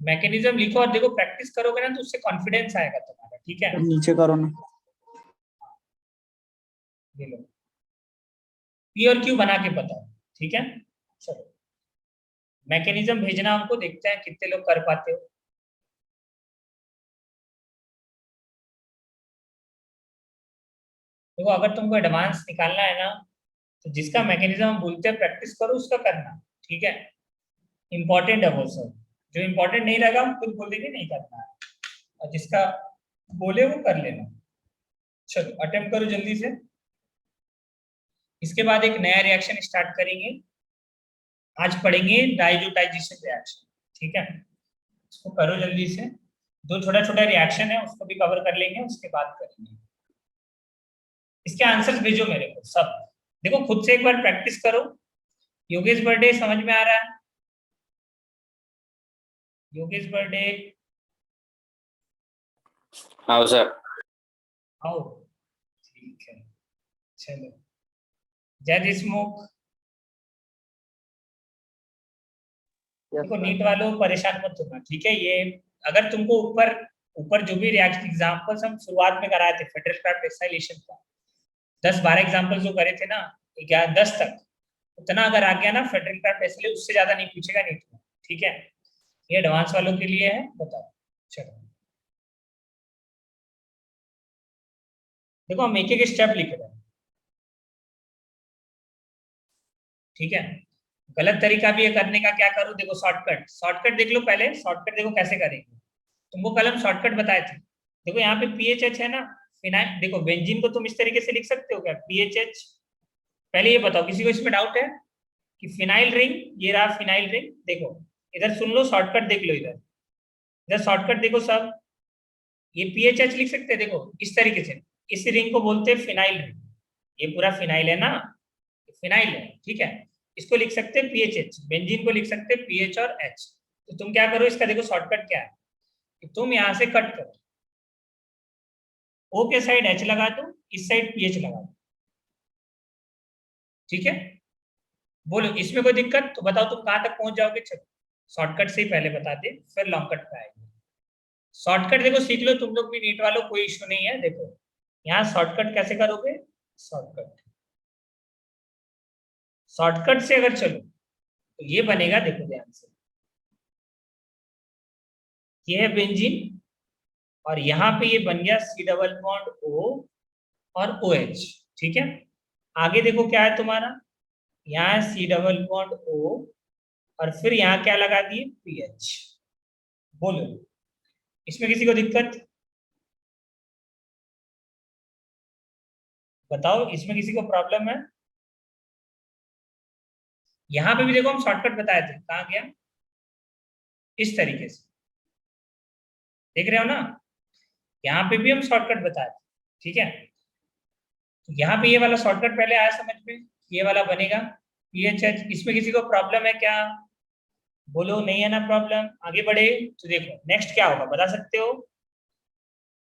मैकेनिज्म लिखो और देखो, प्रैक्टिस करोगे ना तो उससे कॉन्फिडेंस आएगा तुम्हारा, ठीक है।
नीचे करो ना।
ये लो, पी और क्यू बना के बताओ, ठीक है। चलो मैकेनिज्म भेजना हमको, देखते हैं कितने लोग कर पाते हो। देखो अगर तुमको एडवांस निकालना है ना, तो जिसका मैकेनिज्म हम बोलते हैं प्रैक्टिस करो उसका करना, ठीक है। इंपॉर्टेंट है वो सब, जो इंपॉर्टेंट नहीं लगा हम खुद बोल देंगे नहीं करना है, और जिसका बोले वो कर लेना। चलो अटेम्प्ट करो जल्दी से। इसके बाद एक नया रिएक्शन स्टार्ट करेंगे, आज पढ़ेंगे डाइजोटाइजेशन रिएक्शन, ठीक है। इसको करो जल्दी से, दो छोटा छोटा रिएक्शन है उसको भी कवर कर लेंगे, उसके बाद करेंगे। इसके आंसर्स भेजो मेरे को सब, देखो खुद से एक बार प्रैक्टिस करो। योगेश बर्थडे समझ में आ रहा है, योगेश बर्थडे
हाँ सर।
आओ, ठीक है। चलो, जय देशमुख।
यस
देखो
सर।
नीट वालों परेशान मत होना, ठीक है। ये अगर तुमको ऊपर ऊपर जो भी रिएक्शन एग्जाम्पल्स हम शुरुआत में कराए थे फेडरल क्राफ्ट एक्साइलेशन का, 10-12 एग्जाम्पल जो करे थे ना, 10 तक, उतना अगर आ गया ना फेडरल क्राफ्ट एक्साइलेशन, उससे ज्यादा नहीं पूछेगा नीट में, ठीक है। ये एडवांस वालों के लिए है, बताओ। चलो देखो हम एक एक स्टेप लिख रहे हैं, ठीक है। गलत तरीका भी है करने का, क्या करूं, देखो शॉर्टकट देख लो पहले, शॉर्टकट देखो कैसे करेंगे। तुमको कल हम शॉर्टकट बताए थे, देखो यहाँ पे पीएचएच है ना, फिनाइल, देखो बेंजीन को तुम इस तरीके से लिख सकते हो क्या, पीएचएच। पहले ये बताओ किसी को इसमें डाउट है कि फिनाइल रिंग, ये रहा फिनाइल रिंग, देखो इधर सुन लो, शॉर्टकट देख लो, इधर इधर शॉर्टकट देखो सब, ये पीएचएच लिख सकते हैं, देखो इस तरीके से, इस रिंग को बोलते हैं फिनाइल रिंग, ये पूरा फिनाइल है ना, फिनाइल है, ठीक है। इसको लिख सकते हैं पीएचएच, बेंजीन को लिख सकते हैं पीएच और एच। तो तुम क्या करो, इसका देखो शॉर्टकट क्या है कि तुम यहां से कट करो, ओ के साइड एच लगा दो, इस साइड पीएच लगा दो, ठीक है। बोलो इसमें कोई दिक्कत, तो बताओ तुम कहां तक पहुंच जाओगे। चलो शॉर्टकट से ही पहले बता दे, फिर लॉन्ग कट पे आएंगे। शॉर्टकट देखो सीख लो तुम लोग भी, नीट वालों कोई इशू नहीं है। देखो यहाँ शॉर्टकट कैसे करोगे, शॉर्टकट शॉर्टकट से अगर चलो तो ये बनेगा, देखो ध्यान से, ये है बेंजीन, और यहाँ पे ये बन गया सी डबल बॉन्ड ओ और ओ एच, ठीक है। आगे देखो क्या है तुम्हारा, यहाँ सी डबल बॉन्ड ओ, और फिर यहाँ क्या लगा दिए, पी एच। बोलो इसमें किसी को दिक्कत, बताओ इसमें किसी को प्रॉब्लम है। यहाँ पे भी देखो हम शॉर्टकट बताए थे, कहाँ गया, इस तरीके से, देख रहे हो ना, यहाँ पे भी हम शॉर्टकट बताए थे, ठीक है। तो यहाँ पे ये वाला शॉर्टकट पहले आया समझ में, ये वाला बनेगा पीएचएच। इसमें किसी को प्रॉब्लम है क्या, बोलो नहीं है ना प्रॉब्लम। आगे बढ़े तो देखो नेक्स्ट क्या होगा, बता सकते हो,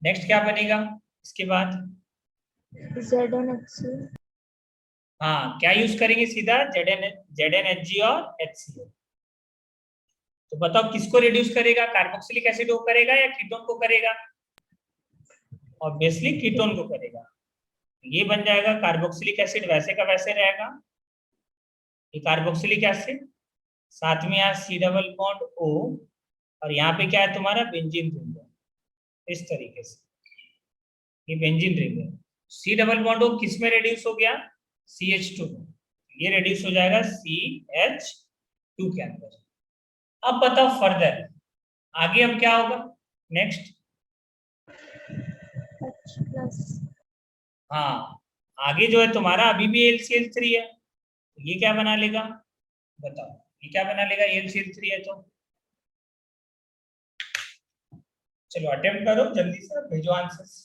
नेक्स्ट क्या बनेगा इसके बाद।
ZnHC।
हाँ क्या यूज करेंगे, सीधा ZnHG और HCl। तो बताओ किसको रिड्यूस करेगा, कार्बोक्सिलिक एसिड को करेगा या कीटोन को करेगा, ऑब्वियसली कीटोन को करेगा। ये बन जाएगा कार्बोक्सिलिक एसिड, वैसे का वैसे रहेगा, ये कार्बोक्सिलिक एसिड, साथ में यहाँ सी डबल बॉन्ड ओ, और यहाँ पे क्या है तुम्हारा बेंजीन रिंग है, इस तरीके से ये बेंजीन रिंग है। सी डबल बॉन्ड ओ किस में रेड्यूस हो गया, CH2 में, ये रेड्यूस हो जाएगा CH2 के अंदर। अब बताओ फर्दर आगे हम क्या होगा, नेक्स्ट,
H+।
हाँ आगे जो है तुम्हारा अभी भी LCl3 है, तो ये क्या बना लेगा, बताओ ये क्या बना लेगा, LCl3 है तो। चलो अटेम्प्ट करो जल्दी से, भेजो आंसर्स।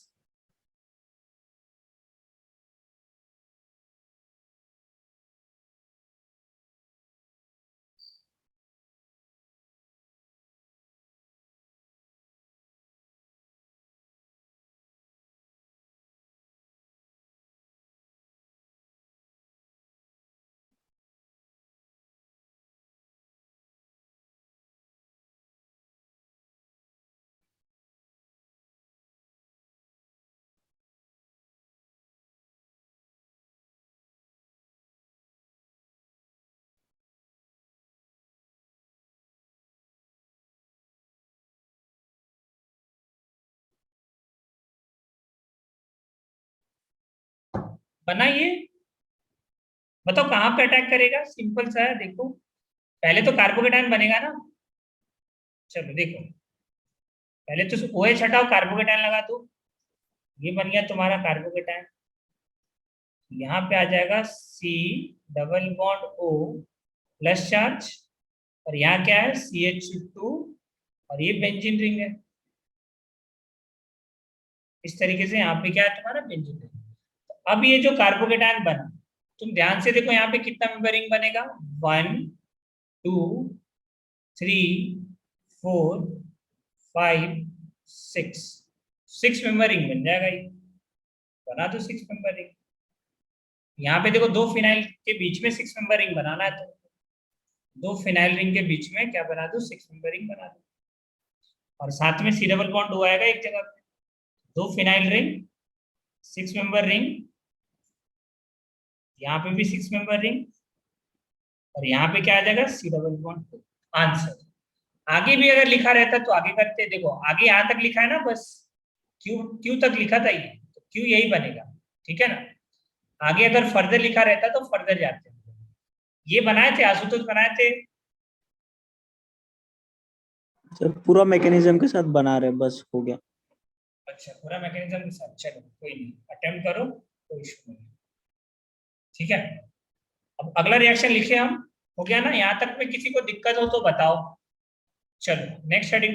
बनाइए, बताओ कहाँ पे अटैक करेगा, सिंपल सा है देखो, पहले तो कार्बोकेटायन बनेगा ना। चलो देखो पहले तो OH हटाओ, कार्बोकेटायन लगा दो, ये बन गया तुम्हारा कार्बोकेटायन। यहाँ पे आ जाएगा C double bond O plus charge, और यहाँ क्या है CH2, और ये बेंजीन रिंग है, इस तरीके से यहाँ पे क्या है तुम्हारा बेंजीन रिंग। अब ये जो कार्बोकेटायन बना, तुम ध्यान से देखो यहाँ पे कितना मेंबर रिंग बनेगा, 1 2 3 4 5 6 6 मेंबर रिंग बन जाएगा, ये बना दो 6 मेंबर रिंग। यहाँ पे देखो 2 फिनाइल के बीच में 6 मेंबर रिंग बनाना है, तो 2 फिनाइल रिंग के बीच में क्या बना दो, 6 मेंबर रिंग बना दो, और साथ में C डबल बॉन्ड हुआ आएगा एक जगह पे, 2 फिनाइल रिंग, 6 मेंबर रिंग, यहाँ पे भी 6 मेंबर रिंग, और यहाँ पे क्या आ जाएगा, C डबल बॉन्ड। आंसर आगे भी अगर लिखा रहता तो आगे करते, देखो आगे यहाँ तक लिखा है ना, बस क्यू तक लिखा था ये, तो क्यू यही बनेगा, ठीक है ना। आगे अगर फर्दर लिखा रहता तो फर्दर जाते, ये बनाए थे आशुतोष, बनाए थे।
सर पूरा मैकेनिज्म के साथ बना रहे, बस हो गया।
अच्छा, पूरा मैकेनिज्म के साथ, चलो कोई नहीं, अटेम्प्ट करो, कोई इशू नहीं, ठीक है। अब अगला रिएक्शन लिखे हम, हो गया ना, यहाँ तक में किसी को दिक्कत हो तो बताओ। चलो नेक्स्ट हेडिंग